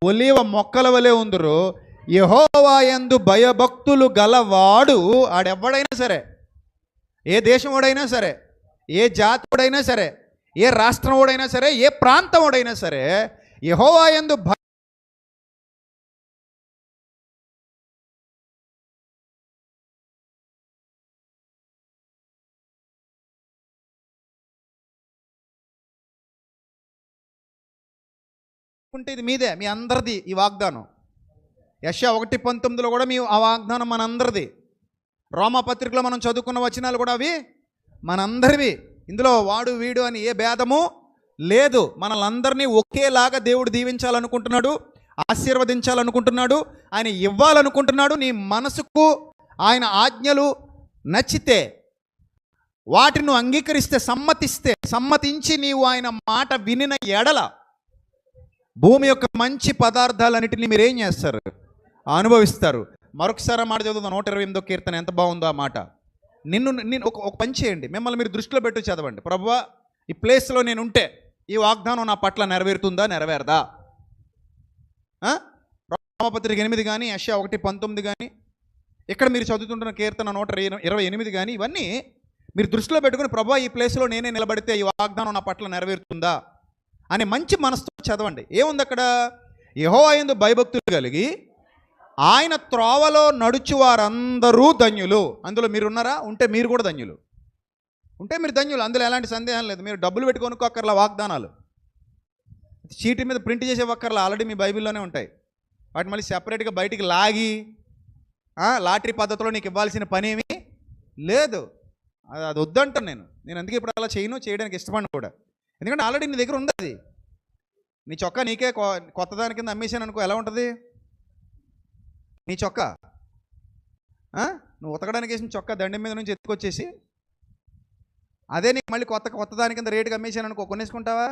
ఒలీవ మొక్కల వలె ఉందురు. యెహోవా యందు భయభక్తులు గలవాడు, ఆడెవ్వడైనా సరే, ఏ దేశంవాడైనా సరే, ఏ జాతివాడైనా సరే, ఏ రాష్ట్రంవాడైనా సరే, ఏ ప్రాంతంవాడైనా సరే, యెహోవా యందు ఉంటే ఇది మీదే, మీ అందరిది ఈ వాగ్దానం. యెషయా 1:19 కూడా మీ ఆ వాగ్దానం మనందరిది. రోమాపత్రికలో మనం చదువుకున్న వచనాలు కూడా అవి మనందరివి. ఇందులో వాడు వీడు అని ఏ భేదము లేదు. మనల్ని ఒకేలాగా దేవుడు దీవించాలనుకుంటున్నాడు, ఆశీర్వదించాలనుకుంటున్నాడు, ఆయన ఇవ్వాలనుకుంటున్నాడు. నీ మనసుకు ఆయన ఆజ్ఞలు నచ్చితే, వాటిని నువ్వు అంగీకరిస్తే, సమ్మతించి నీవు ఆయన మాట వినిన ఎడల భూమి యొక్క మంచి పదార్థాలన్నిటిని మీరేం చేస్తారు? అనుభవిస్తారు. మరొకసారి మాట చదువుదాం, 128వ కీర్తన. ఎంత బాగుందో ఆ మాట. నిన్ను ఒక పని చేయండి, మిమ్మల్ని మీరు దృష్టిలో పెట్టి చదవండి. ప్రభువా, ఈ ప్లేస్లో నేను ఉంటే ఈ వాగ్దానం నా పట్ల నెరవేరుతుందా, నెరవేరదా? రోమాపత్రిక 8 కానీ, యెషయా 1:19 కానీ, ఇక్కడ మీరు చదువుతుంటున్న కీర్తన 128 కానీ, ఇవన్నీ మీరు దృష్టిలో పెట్టుకుని, ప్రభువా ఈ ప్లేస్లో నేనే నిలబడితే ఈ వాగ్దానం నా పట్ల నెరవేరుతుందా అని మంచి మనసుతో చదవండి. ఏముంది అక్కడ? యెహోవా యందు భయభక్తులు కలిగి ఆయన త్రోవలో నడుచు వారందరూ ధన్యులు. అందులో మీరు ఉన్నారా? ఉంటే మీరు కూడా ధన్యులు. అందులో ఎలాంటి సందేహం లేదు. మీరు డబ్బులు పెట్టి కొనుక్కోక్కర్లా, వాగ్దానాలు చీటీ మీద ప్రింట్ చేసే ఒక్కర్లా, ఆల్రెడీ మీ బైబిల్లోనే ఉంటాయి. వాటి మళ్ళీ సెపరేట్గా బయటికి లాగి లాటరీ పద్ధతిలో నీకు ఇవ్వాల్సిన పని ఏమీ లేదు. అది వద్దంటాను నేను అందుకే ఇప్పుడు అలా చేయడానికి ఇష్టపడిన కూడా. ఎందుకంటే ఆల్రెడీ నీ దగ్గర ఉంది అది. నీ చొక్కా నీకే కొత్త దాని కింద అమ్మేసాను అనుకో, ఎలా ఉంటుంది నీ చొక్కా? నువ్వు ఉతకడానికి వేసిన చొక్కా దండం మీద నుంచి ఎత్తుకొచ్చేసి అదే నీకు మళ్ళీ కొత్త దాని కింద రేటుకి అమ్మేసాను అనుకో, కొనేసుకుంటావా?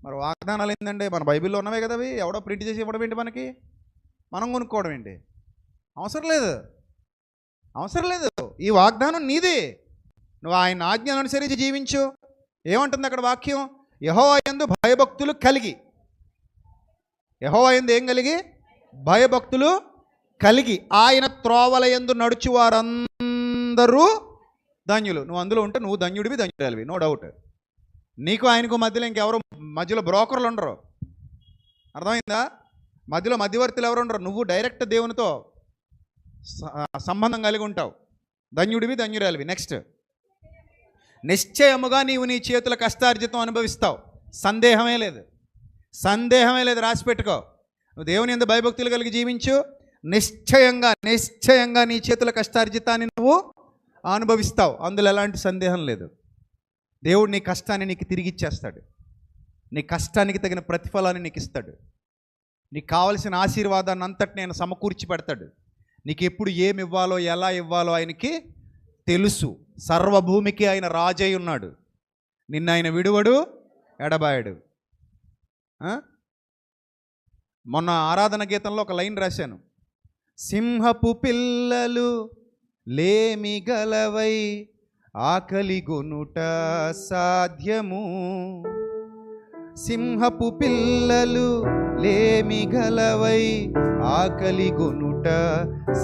మరి వాగ్దానాలు ఏంటంటే మన బైబిల్లో ఉన్నవే కదా అవి. ఎవడో ప్రింట్ చేసి ఇవ్వడం ఏంటి మనకి? మనం కొనుక్కోవడం ఏంటి? అవసరం లేదు. ఈ వాగ్దానం నీది. నువ్వు ఆయన ఆజ్ఞను అనుసరించి జీవించు. ఏమంటుంది అక్కడ వాక్యం? యెహోవా యందు భయభక్తులు కలిగి. యెహోవా యందు ఏం కలిగి? భయభక్తులు కలిగి ఆయన త్రోవల యందు నడుచు వారందరూ ధన్యులు. నువ్వు అందులో ఉంటే నువ్వు ధన్యుడివి, ధన్యురాలివి, నో డౌట్. నీకు ఆయనకు మధ్యలో ఇంకెవరు మధ్యలో బ్రోకర్లు ఉండరు. అర్థమైందా? మధ్యలో మధ్యవర్తులు ఎవరు ఉండరు. నువ్వు డైరెక్ట్ దేవునితో సంబంధం కలిగి ఉంటావు. ధన్యుడివి, ధన్యురాలివి. నెక్స్ట్, నిశ్చయముగా నీవు నీ చేతుల కష్టార్జితం అనుభవిస్తావు. సందేహమే లేదు. రాసి పెట్టుకో. నువ్వు దేవుని యందు భయభక్తులు కలిగి జీవించు. నిశ్చయంగా నీ చేతుల కష్టార్జితాన్ని నువ్వు అనుభవిస్తావు. అందులో ఎలాంటి సందేహం లేదు. దేవుడు నీ కష్టాన్ని నీకు తిరిగి ఇచ్చేస్తాడు. నీ కష్టానికి తగిన ప్రతిఫలాన్ని నీకు ఇస్తాడు. నీకు కావలసిన ఆశీర్వాదాన్ని అంతటి నేను సమకూర్చి పెడతాడు. నీకు ఎప్పుడు ఏమి ఇవ్వాలో, ఎలా ఇవ్వాలో ఆయనకి తెలుసు. సర్వభూమికి ఆయన రాజై ఉన్నాడు. నిన్న ఆయన విడువడు, ఎడబాయడు. మొన్న ఆరాధన గీతంలో ఒక లైన్ రాశాను. సింహపు పిల్లలు లేమి గలవై ఆకలి గొనుట సాధ్యము. సింహపు పిల్లలు లేమి గలవై ఆకలి గొనుట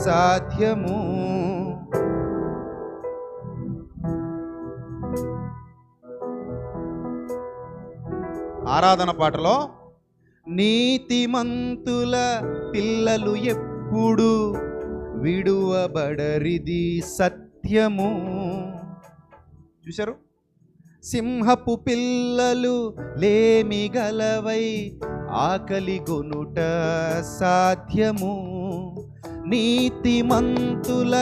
సాధ్యము. ఆరాధన పాటలో నీతిమంతుల పిల్లలు ఎప్పుడు విడువబడరిది సత్యము. చూశారు? సింహపు పిల్లలు లేమి గలవై ఆకలి గొనుట సాధ్యము. నీతిమంతుల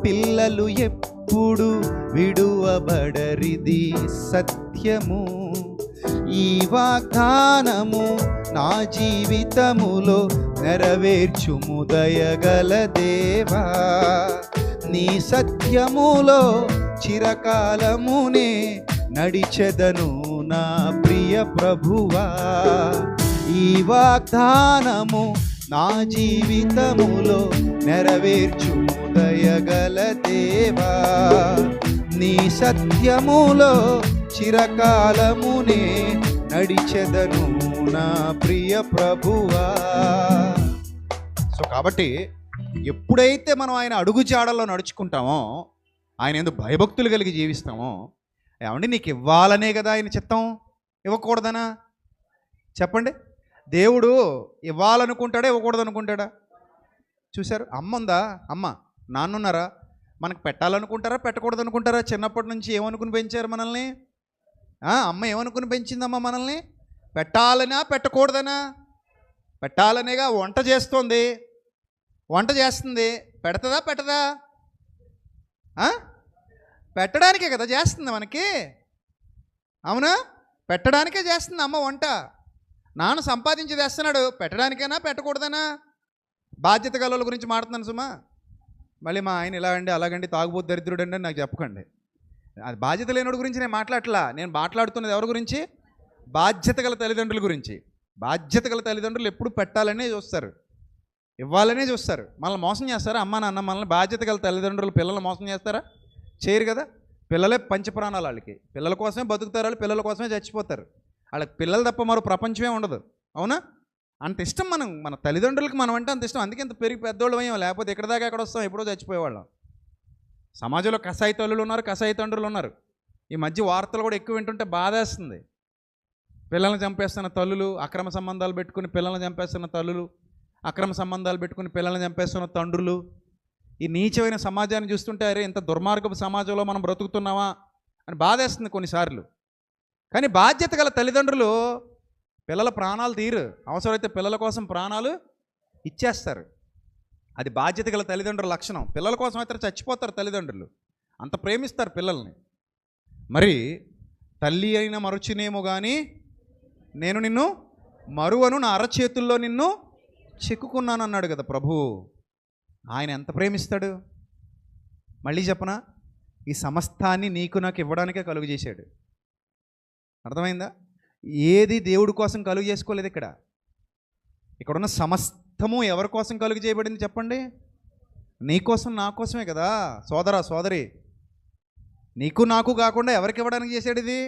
పిల్లలు ఎప్పుడు విడువబడరిది సత్యము. ఈ వాగ్దానము నా జీవితములో నెరవేర్చుము దయగల దేవా. నీ సత్యములో చిరకాలమునే నడిచెదను నా ప్రియ ప్రభువా. ఈ వాగ్దానము నా జీవితములో నెరవేర్చుము దయగల దేవా. నీ సత్యములో చిరకాలమునే నడిచెదను నా ప్రియ ప్రభువా. సో కాబట్టి ఎప్పుడైతే మనం ఆయన అడుగు జాడల్లో నడుచుకుంటామో, ఆయన యందు భయభక్తులు కలిగి జీవిస్తామో, ఏమండి నీకు ఇవ్వాలనే కదా ఆయన చిత్తం, ఇవ్వకూడదనా? చెప్పండి. దేవుడు ఇవ్వాలనుకుంటాడా ఇవ్వకూడదనుకుంటాడా? చూశారు? అమ్మ ఉందా? అమ్మ నాన్నున్నారా? మనకు పెట్టాలనుకుంటారా పెట్టకూడదు అనుకుంటారా? చిన్నప్పటి నుంచి ఏమనుకుని పెంచారు మనల్ని? అమ్మ ఏమనుకుని పెంచిందమ్మా మనల్ని? పెట్టాలనా పెట్టకూడదనా? పెట్టాలనేగా. వంట చేస్తుంది, వంట చేస్తుంది, పెడతదా పెట్టదా? పెట్టడానికే కదా చేస్తుంది మనకి, అవునా? పెట్టడానికే చేస్తుంది అమ్మ వంట. నాన్న సంపాదించి తెస్తున్నాడు, పెట్టడానికైనా పెట్టకూడదనా? బాధ్యత గల గురించి మాట్లాడుతున్నాను సుమా. మళ్ళీ మా ఆయన ఇలా అండి అలాగండి తాగుబోతు దరిద్రుడు అండి అని నాకు చెప్పకండి. అది బాధ్యత లేనివాడి గురించి నేను మాట్లాడట్లా. నేను మాట్లాడుతున్నది ఎవరి గురించి? బాధ్యత గల తల్లిదండ్రుల గురించి. బాధ్యత గల తల్లిదండ్రులు ఎప్పుడు పెట్టాలనే చూస్తారు, ఇవ్వాలనే చూస్తారు. మనల్ని మోసం చేస్తారా? అమ్మ నాన్న మనల్ని బాధ్యత గల తల్లిదండ్రులు పిల్లల్ని మోసం చేస్తారా? చేయరు కదా. పిల్లలే పంచప్రాణాలు వాళ్ళకి. పిల్లల కోసమే బతుకుతారు వాళ్ళు, పిల్లల కోసమే చచ్చిపోతారు. వాళ్ళకి పిల్లలు తప్ప మరో ప్రపంచమే ఉండదు, అవునా? అంత ఇష్టం మన తల్లిదండ్రులకి మనం అంటే అంత ఇష్టం. అందుకే ఇంత పెరిగి పెద్దోళ్ళు అయ్యాం. లేకపోతే ఎక్కడ దాకా ఎక్కడ వస్తాం, ఎప్పుడో చచ్చిపోయేవాళ్ళం. సమాజంలో కసాయి తల్లులు ఉన్నారు, కసాయి తండ్రులు ఉన్నారు. ఈ మధ్య వార్తలు కూడా ఎక్కువ వింటుంటే బాధేస్తుంది. పిల్లల్ని చంపేస్తున్న తల్లులు, అక్రమ సంబంధాలు పెట్టుకుని పిల్లల్ని చంపేస్తున్న తల్లులు, అక్రమ సంబంధాలు పెట్టుకుని పిల్లల్ని చంపేస్తున్న తండ్రులు. ఈ నీచమైన సమాజాన్ని చూస్తుంటే అరే ఇంత దుర్మార్గపు సమాజంలో మనం బ్రతుకుతున్నావా అని బాధేస్తుంది కొన్నిసార్లు. కానీ బాధ్యత గల తల్లిదండ్రులు పిల్లల ప్రాణాలు తీరు, అవసరమైతే పిల్లల కోసం ప్రాణాలు ఇచ్చేస్తారు. అది బాధ్యత గల తల్లిదండ్రుల లక్షణం. పిల్లల కోసం అయితే చచ్చిపోతారు తల్లిదండ్రులు, అంత ప్రేమిస్తారు పిల్లల్ని. మరి తల్లి అయిన మరుచునేమో కానీ నేను నిన్ను మరువను, నా అరచేతుల్లో నిన్ను చెక్కుకున్నాను అన్నాడు కదా ప్రభు. ఆయన ఎంత ప్రేమిస్తాడు? మళ్ళీ చెప్పనా, ఈ సమస్తాన్ని నీకు నాకు ఇవ్వడానికే కలుగు చేశాడు. అర్థమైందా? ఏది దేవుడి కోసం కలుగు చేసుకోలేదు. ఇక్కడున్న సమస్తము ఎవరి కోసం కలుగు చేయబడింది చెప్పండి? నీకోసం నా కోసమే కదా సోదరా సోదరి. నీకు నాకు కాకుండా ఎవరికి ఇవ్వడానికి చేశాడు ఇది?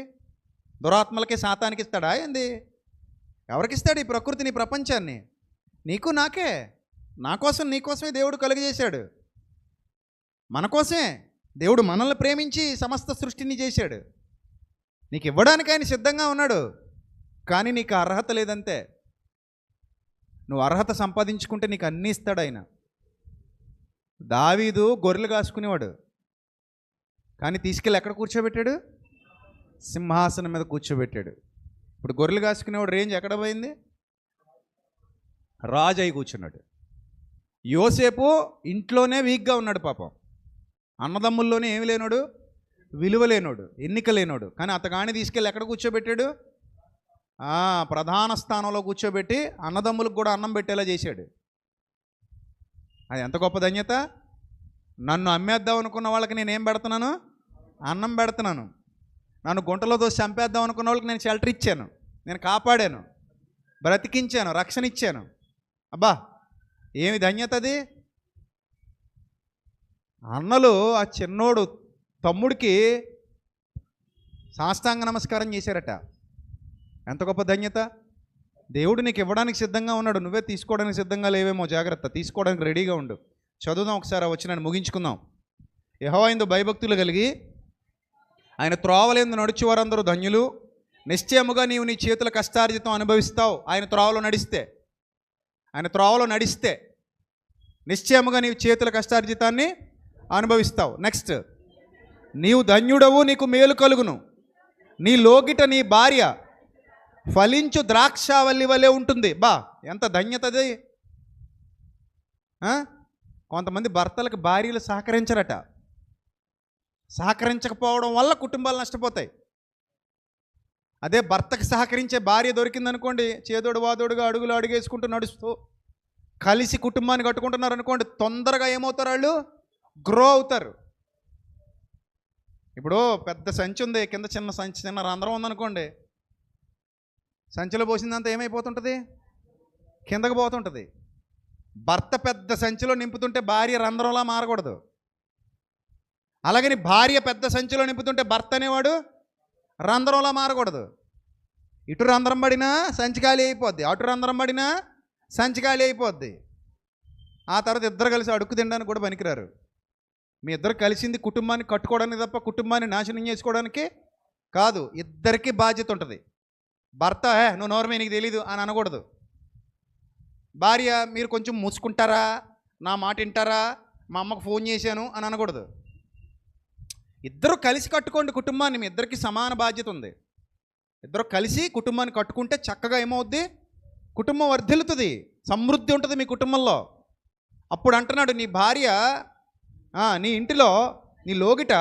దురాత్మలకి సాతానికి ఇస్తాడా ఏంది? ఎవరికి ఇస్తాడు ఈ ప్రకృతిని, ప్రపంచాన్ని? నీకు నాకే, నా కోసం నీ కోసమే దేవుడు కలుగు చేశాడు. మన కోసమే దేవుడు మనల్ని ప్రేమించి సమస్త సృష్టిని చేశాడు. నీకు ఇవ్వడానికి ఆయన సిద్ధంగా ఉన్నాడు, కానీ నీకు అర్హత లేదంతే. నువ్వు అర్హత సంపాదించుకుంటే నీకు అన్నీ ఇస్తాడు ఆయన. దావీదు గొర్రెలు కాసుకునేవాడు, కానీ తీసుకెళ్ళి ఎక్కడ కూర్చోబెట్టాడు? సింహాసనం మీద కూర్చోబెట్టాడు. ఇప్పుడు గొర్రెలు కాసుకునేవాడు రేంజ్ ఎక్కడ పోయింది? రాజు అయి కూర్చున్నాడు. యోసేపు ఇంట్లోనే వీక్గా ఉన్నాడు పాపం. అన్నదమ్ముల్లోనే ఏమి లేనోడు, విలువ లేనోడు, ఎన్నిక లేనోడు. కానీ అతగాని తీసుకెళ్ళి ఎక్కడ కూర్చోబెట్టాడు? ప్రధాన స్థానంలో కూర్చోబెట్టి అన్నదమ్ములకు కూడా అన్నం పెట్టేలా చేశాడు. అది ఎంత గొప్ప ధన్యత! నన్ను అమ్మేద్దాం అనుకున్న వాళ్ళకి నేనేం పెడుతున్నాను? అన్నం పెడుతున్నాను. నన్ను గుంటలో దోసి చంపేద్దాం అనుకున్న వాళ్ళకి నేను షెల్టర్ ఇచ్చాను, నేను కాపాడాను, బ్రతికించాను, రక్షణ ఇచ్చాను. అబ్బా ఏమి ధన్యత అది! అన్నలు ఆ చిన్నోడు తమ్ముడికి సాష్టాంగ నమస్కారం చేశారట. ఎంత గొప్ప ధన్యత! దేవుడు నీకు ఇవ్వడానికి సిద్ధంగా ఉన్నాడు, నువ్వే తీసుకోవడానికి సిద్ధంగా లేవేమో. జాగ్రత్త, తీసుకోవడానికి రెడీగా ఉండు. చదువుదాం ఒకసారి, వచ్చినాను ముగించుకుందాం. యెహోవా యందు భయభక్తులు కలిగి ఆయన త్రోవలందు నడుచు వారందరూ ధన్యులు, నిశ్చయముగా నీవు నీ చేతుల కష్టార్జితం అనుభవిస్తావు. ఆయన త్రోవలో నడిస్తే నిశ్చయముగా నీవు చేతుల కష్టార్జితాన్ని అనుభవిస్తావు. నెక్స్ట్, నీవు ధన్యుడవు, నీకు మేలు కలుగును. నీ లోగిట నీ భార్య ఫలించు ద్రాక్షావల్లి వలె ఉంటుంది. బా, ఎంత ధన్యతది. కొంతమంది భర్తలకు భార్యలు సహకరించరట. సహకరించకపోవడం వల్ల కుటుంబాలు నష్టపోతాయి. అదే భర్తకు సహకరించే భార్య దొరికిందనుకోండి, చేదోడు వాదోడుగా అడుగులు అడుగేసుకుంటూ నడుస్తూ కలిసి కుటుంబాన్ని కట్టుకుంటున్నారు అనుకోండి, తొందరగా ఏమవుతారు, వాళ్ళు గ్రో అవుతారు. ఇప్పుడు పెద్ద సంచి ఉంది, కింద చిన్న రంధ్రం ఉందనుకోండి, సంచిలో పోసిందంతా ఏమైపోతుంటుంది, కిందకు పోతుంటుంది. భర్త పెద్ద సంచిలో నింపుతుంటే భార్య రంధ్రంలా మారకూడదు. అలాగని భార్య పెద్ద సంచిలో నింపుతుంటే భర్త అనేవాడు రంధ్రంలా మారకూడదు. ఇటు రంధ్రం పడినా సంచి ఖాళీ అయిపోద్ది, అటు రంధ్రం పడినా సంచి ఖాళీ అయిపోద్ది. ఆ తర్వాత ఇద్దరు కలిసి అడుక్కు తినడానికి కూడా పనికిరారు. మీ ఇద్దరు కలిసింది కుటుంబాన్ని కట్టుకోవడానికి తప్ప కుటుంబాన్ని నాశనం చేసుకోవడానికి కాదు. ఇద్దరికీ బాధ్యత ఉంటుంది. భర్త నువ్వు నోరమే నీకు తెలీదు అని అనకూడదు. భార్య మీరు కొంచెం మూసుకుంటారా, నా మాట వింటారా, మా అమ్మకు ఫోన్ చేశాను అని అనకూడదు. ఇద్దరు కలిసి కట్టుకోండి కుటుంబాన్ని. మీ ఇద్దరికి సమాన బాధ్యత ఉంది. ఇద్దరు కలిసి కుటుంబాన్ని కట్టుకుంటే చక్కగా ఏమవుద్ది, కుటుంబం వర్ధిల్లుతుంది, సమృద్ధి ఉంటుంది మీ కుటుంబంలో. అప్పుడు అంటున్నాడు, నీ భార్య నీ ఇంటిలో నీ లోగిట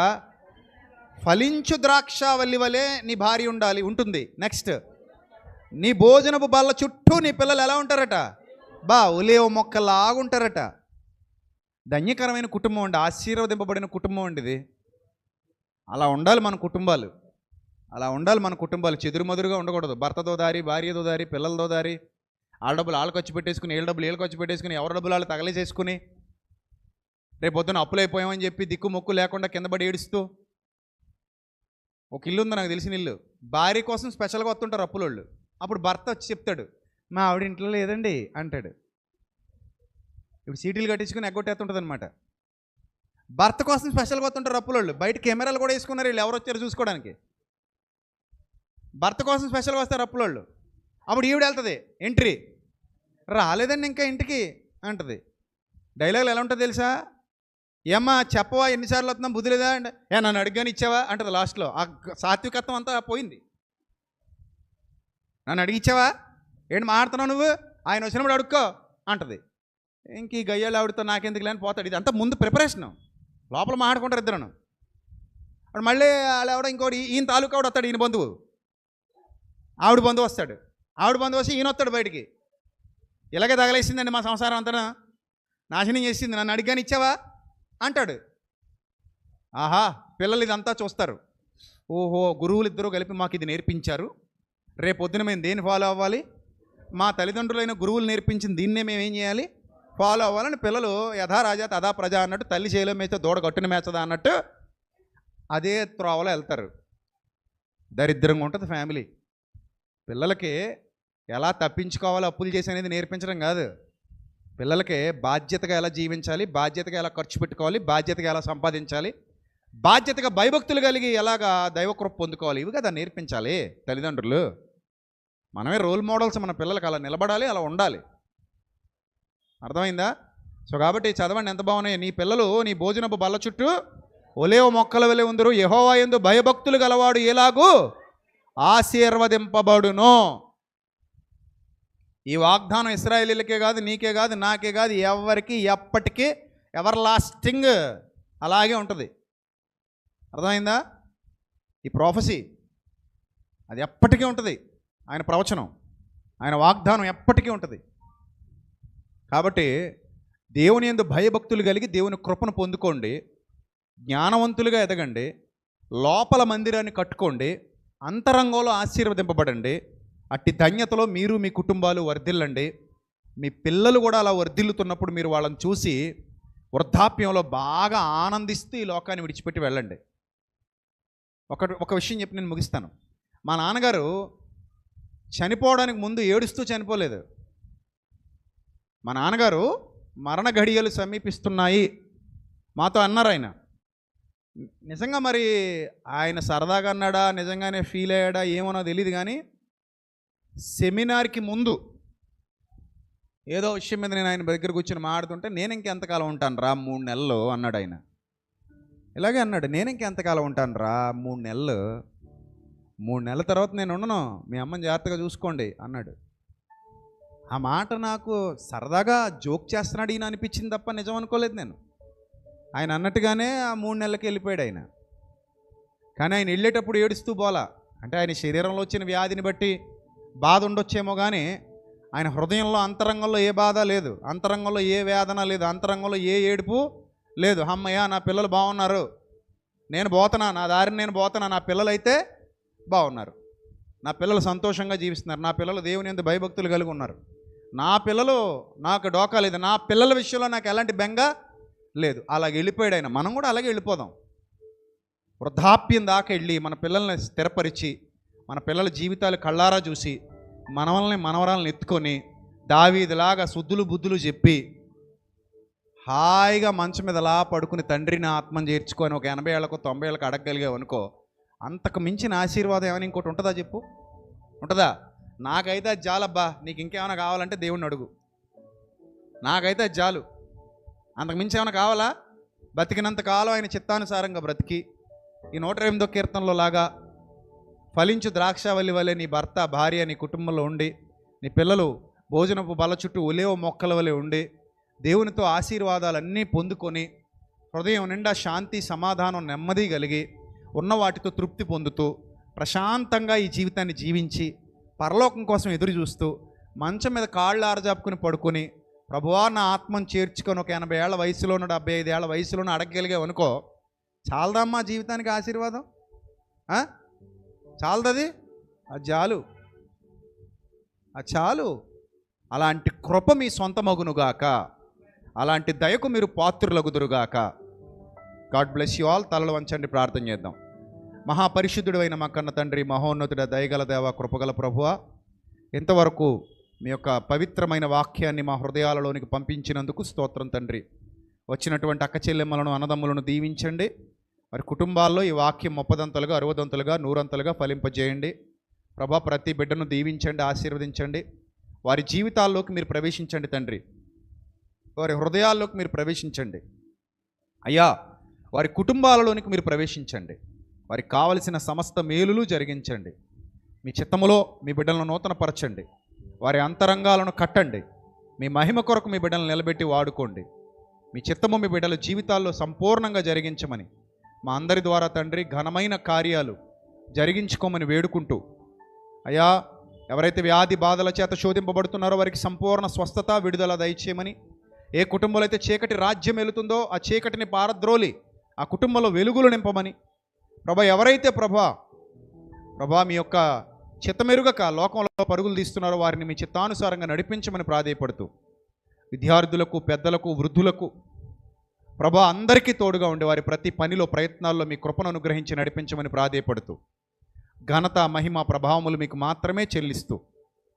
ఫలించు ద్రాక్షావల్లి వలె నీ భార్య ఉంటుంది. నెక్స్ట్, నీ భోజనపు బల్ల చుట్టూ నీ పిల్లలు ఎలా ఉంటారట, ఒలేవ మొక్కలాగుంటారట. ధన్యకరమైన కుటుంబం అండి, ఆశీర్వదింపబడిన కుటుంబం అండి ఇది. అలా ఉండాలి మన కుటుంబాలు. చెదురుమదురుగా ఉండకూడదు. భర్తతో దారి, భార్యతో దారి, పిల్లలతో దారి, వాళ్ళ డబ్బులు వాళ్ళు ఖర్చు పెట్టేసుకుని, వీళ్ళ డబ్బులు వీళ్ళు ఖర్చు పెట్టేసుకుని, ఎవరి డబ్బులు వాళ్ళు తగలేసేసుకుని, రేపు పొద్దున్న అప్పులైపోయామని చెప్పి దిక్కు మొక్కు లేకుండా కింద పడి ఏడుస్తూ. ఒక ఇల్లు ఉంది నాకు తెలిసిన ఇల్లు, భార్య కోసం స్పెషల్గా వస్తుంటారు అప్పులోళ్ళు. అప్పుడు భర్త వచ్చి చెప్తాడు, మా ఆవిడ ఇంట్లో లేదండి అంటాడు. ఇప్పుడు సీటీలు కట్టించుకుని ఎగ్గొట్టేస్తుంటుంది అనమాట. భర్త కోసం స్పెషల్గా వస్తుంటారు అప్పులోళ్ళు. బయట కెమెరాలు కూడా వేసుకున్నారు, వీళ్ళు ఎవరు వచ్చారో చూసుకోవడానికి. భర్త కోసం స్పెషల్గా వస్తారు అప్పులోళ్ళు. అప్పుడు ఈవిడ వెళ్తుంది ఎంట్రీ, రాలేదండి ఇంకా ఇంటికి అంటది. డైలాగులు ఎలా ఉంటుంది తెలుసా, ఏమ్మా చెప్పవా, ఎన్నిసార్లు వస్తున్నాం, బుద్ధి లేదా అంటే, నన్ను అడిగాని ఇచ్చావా అంటది. లాస్ట్లో ఆ సాత్వికత్వం అంతా పోయింది. నన్ను అడిగిచ్చావా, ఏంటి మాట్లాడుతున్నావు నువ్వు, ఆయన వచ్చినప్పుడు అడుక్కో అంటది. ఇంక ఈ గయ్యాలు ఆవిడతో నాకెందుకు లేని పోతాడు. ఇది అంతా ముందు ప్రిపరేషను, లోపల మాట్లాడుకుంటారు ఇద్దరును. అప్పుడు మళ్ళీ వాళ్ళు ఎవడో ఇంకోటి ఈయన తాలూకా ఆవిడ వస్తాడు, ఈయన బంధువు, ఆవిడ బంధువు వస్తాడు, ఆవిడ బంధువు వస్తే ఈయన వస్తాడు బయటికి. ఇలాగే తగలేసిందండి మా సంసారం అంతా, నాశనం చేసింది, నన్ను అడిగాని ఇచ్చావా అంటాడు. ఆహా, పిల్లలు ఇదంతా చూస్తారు. ఓహో, గురువులు ఇద్దరూ కలిపి మాకు ఇది నేర్పించారు, రేపొద్దున మేము దేన్ని ఫాలో అవ్వాలి, మా తల్లిదండ్రులైన గురువులు నేర్పించిన దీన్నే మేము ఏం చేయాలి, ఫాలో అవ్వాలని పిల్లలు యథా రాజా తథా ప్రజ అన్నట్టు, తల్లి చేలో మేస్తే దూడ గట్టున మేచదా అన్నట్టు అదే త్రోవలో వెళ్తారు. దరిద్రంగా ఉంటుంది ఫ్యామిలీ. పిల్లలకి ఎలా తప్పించుకోవాలో అప్పులు చేసి అనేది నేర్పించడం కాదు, పిల్లలకి బాధ్యతగా ఎలా జీవించాలి, బాధ్యతగా ఎలా ఖర్చు పెట్టుకోవాలి, బాధ్యతగా ఎలా సంపాదించాలి, బాధ్యతగా భయభక్తులు కలిగి ఎలాగా దైవకృప పొందుకోవాలి, ఇవి కదా నేర్పించాలి తల్లిదండ్రులు. మనమే రోల్ మోడల్స్ మన పిల్లలకి, అలా నిలబడాలి, అలా ఉండాలి. అర్థమైందా? సో కాబట్టి చదవండి ఎంత బాగున్నాయి. నీ పిల్లలు నీ భోజనపు బల్ల చుట్టూ ఒలేవ మొక్కల వలె ఉందరు, యెహోవా యందు భయభక్తులు గలవాడు ఎలాగూ ఆశీర్వదింపబడును. ఈ వాగ్దానం ఇశ్రాయేలీలకే కాదు, నీకే కాదు, నాకే కాదు, ఎవరికి ఎప్పటికీ ఎవర్ లాస్టింగ్ అలాగే ఉంటుంది. అర్థమైందా? ఈ ప్రొఫెసీ అది ఎప్పటికీ ఉంటుంది. ఆయన ప్రవచనం, ఆయన వాగ్దానం ఎప్పటికీ ఉంటుంది. కాబట్టి దేవుని యందు భయభక్తులు కలిగి దేవుని కృపను పొందుకోండి, జ్ఞానవంతులుగా ఎదగండి, లోపల మందిరాన్ని కట్టుకోండి, అంతరంగంలో ఆశీర్వదింపబడండి. అట్టి ధన్యతలో మీరు మీ కుటుంబాలు వర్ధిల్లండి. మీ పిల్లలు కూడా అలా వర్ధిల్లుతున్నప్పుడు మీరు వాళ్ళని చూసి వృద్ధాప్యంలో బాగా ఆనందిస్తూ ఈ లోకాన్ని విడిచిపెట్టి వెళ్ళండి. ఒక విషయం చెప్పి నేను ముగిస్తాను. మా నాన్నగారు చనిపోవడానికి ముందు ఏడుస్తూ చనిపోలేదు. మా నాన్నగారు మరణ ఘడియలు సమీపిస్తున్నాయి మాతో అన్నారు. ఆయన నిజంగా మరి ఆయన సరదాగా అన్నాడా, నిజంగానే ఫీల్ అయ్యాడా ఏమో తెలియదు కానీ సెమినార్కి ముందు ఏదో విషయం మీద నేను ఆయన దగ్గర కూర్చొని మాట్లాడుతుంటే, నేను ఇంకెంతకాలం ఉంటాను రా 3 నెలలు అన్నాడు ఆయన. ఇలాగే అన్నాడు, నేను ఇంకెంతకాలం ఉంటాను రా 3 నెలలు, 3 నెలల తర్వాత నేను ఉండను, మీ అమ్మని జాగ్రత్తగా చూసుకోండి అన్నాడు. ఆ మాట నాకు సరదాగా జోక్ చేస్తున్నాడు ఈయన అనిపించింది తప్ప నిజం అనుకోలేదు నేను. ఆయన అన్నట్టుగానే ఆ 3 నెలలకి వెళ్ళిపోయాడు ఆయన. కానీ ఆయన వెళ్ళేటప్పుడు ఏడుస్తూ పోలా. అంటే ఆయన శరీరంలో వచ్చిన వ్యాధిని బట్టి బాధ ఉండొచ్చేమో కానీ ఆయన హృదయంలో అంతరంగంలో ఏ బాధ లేదు, అంతరంగంలో ఏ వేదన లేదు, అంతరంగంలో ఏ ఏడుపు లేదు. అమ్మయ్య నా పిల్లలు బాగున్నారు, నేను పోతున్నా, నా దారిని నేను పోతున్నా, నా పిల్లలు అయితే బాగున్నారు, నా పిల్లలు సంతోషంగా జీవిస్తున్నారు, నా పిల్లలు దేవుని యందు భయభక్తులు కలిగి ఉన్నారు, నా పిల్లలు నాకు డోకా లేదు, నా పిల్లల విషయంలో నాకు ఎలాంటి బెంగ లేదు. అలాగే వెళ్ళిపోయాడు ఆయన. మనం కూడా అలాగే వెళ్ళిపోదాం. వృద్ధాప్యం దాకా వెళ్ళి మన పిల్లల్ని స్థిరపరిచి, మన పిల్లల జీవితాలు కళ్ళారా చూసి, మనవల్ని మనవరాలను ఎత్తుకొని దావీదులాగా శుద్ధులు బుద్ధులు చెప్పి హాయిగా మంచం మీద అలా పడుకుని తండ్రిని ఆత్మను చేర్చుకొని ఒక 80 ఏళ్ళకు 90 ఏళ్ళకు అడగగలిగావు అనుకో, అంతకు మించిన ఆశీర్వాదం ఏమైనా ఇంకోటి ఉంటుందా చెప్పు? ఉంటుందా? నాకైతే అది చాలబ్బా, నీకు ఇంకేమైనా కావాలంటే దేవుణ్ణి అడుగు, నాకైతే అది చాలు, అంతకు మించి ఏమైనా కావాలా? బతికినంత కాలం ఆయన చిత్తానుసారంగా బ్రతికి ఈ 108వ కీర్తనలో లాగా ఫలించు ద్రాక్షావల్లి వలె నీ భర్త భార్య నీ కుటుంబంలో ఉండి, నీ పిల్లలు భోజనపు బల చుట్టూ ఒలేవ మొక్కల వలె ఉండి, దేవునితో ఆశీర్వాదాలన్నీ పొందుకొని హృదయం నిండా శాంతి సమాధానం నెమ్మది కలిగి ఉన్న వాటితో తృప్తి పొందుతూ ప్రశాంతంగా ఈ జీవితాన్ని జీవించి పరలోకం కోసం ఎదురు చూస్తూ మంచం మీద కాళ్ళు ఆరజాపుకుని పడుకొని ప్రభువా నా ఆత్మను చేర్చుకొని ఒక 80 ఏళ్ల వయసులోనూ 75 ఏళ్ల వయసులోనూ అడగగలిగావు అనుకో, చాలదమ్మా జీవితానికి ఆశీర్వాదం? చాలదది? అది చాలు, అది చాలు. అలాంటి కృప మీ సొంతమగునుగాక, అలాంటి దయకు మీరు పాత్రులగుదురుగాక. God bless you all. తలలు వంచండి, ప్రార్థన చేద్దాం. మహాపరిశుద్ధుడు అయిన మా కన్న తండ్రి, మహోన్నతుడ, దయగల దేవ, కృపగల ప్రభువా, ఇంతవరకు మీ యొక్క పవిత్రమైన వాక్యాన్ని మా హృదయాలలోనికి పంపించినందుకు స్తోత్రం తండ్రి. వచ్చినటువంటి అక్క చెల్లెమ్మలను అన్నదమ్ములను దీవించండి. వారి కుటుంబాల్లో ఈ వాక్యం 30దంతలుగా 60దంతలుగా 100అంతలుగా ఫలింపజేయండి. ప్రభా, ప్రతి బిడ్డను దీవించండి, ఆశీర్వదించండి. వారి జీవితాల్లోకి మీరు ప్రవేశించండి తండ్రి, వారి హృదయాల్లోకి మీరు ప్రవేశించండి అయ్యా, వారి కుటుంబాలలోనికి మీరు ప్రవేశించండి. వారికి కావలసిన సమస్త మేలులు జరిగించండి. మీ చిత్తములో మీ బిడ్డలను నూతనపరచండి. వారి అంతరంగాలను కట్టండి. మీ మహిమ కొరకు మీ బిడ్డలను నిలబెట్టి వాడుకోండి. మీ చిత్తము మీ బిడ్డల జీవితాల్లో సంపూర్ణంగా జరిగించమని మా అందరి ద్వారా తండ్రి ఘనమైన కార్యాలు జరిగించుకోమని వేడుకుంటూ, అయ్యా ఎవరైతే వ్యాధి బాధల చేత శోధింపబడుతున్నారో వారికి సంపూర్ణ స్వస్థత విడుదల దయచేయమని, ఏ కుటుంబంలో అయితే చీకటి రాజ్యం వెళుతుందో ఆ చీకటిని పారద్రోలి ఆ కుటుంబంలో వెలుగులు నింపమని, ప్రభా ఎవరైతే ప్రభా మీ యొక్క చిత్తమెరుగక లోకంలో పరుగులు తీస్తున్నారో వారిని మీ చిత్తానుసారంగా నడిపించమని ప్రాధేయపడుతూ, విద్యార్థులకు పెద్దలకు వృద్ధులకు ప్రభా అందరికీ తోడుగా ఉండే వారి ప్రతి పనిలో ప్రయత్నాల్లో మీ కృపను అనుగ్రహించి నడిపించమని ప్రాధేయపడుతూ, ఘనత మహిమ ప్రభావములు మీకు మాత్రమే చెల్లిస్తూ,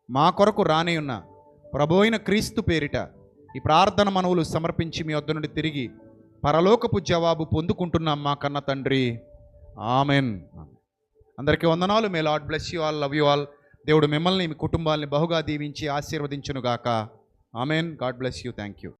మా కొరకు రానే ఉన్న ప్రభువైన క్రీస్తు పేరిట ఈ ప్రార్థన మనవులు సమర్పించి మీ వద్ద నుండి తిరిగి పరలోకపు జవాబు పొందుకుంటున్నాం మా కన్న తండ్రి. ఆమెన్. అందరికీ వందనాలు. May Lord bless you all, love you all. దేవుడు మిమ్మల్ని మీ కుటుంబాలని బహుగా దీవించి ఆశీర్వదించునుగాక. Amen. God bless you. Thank you.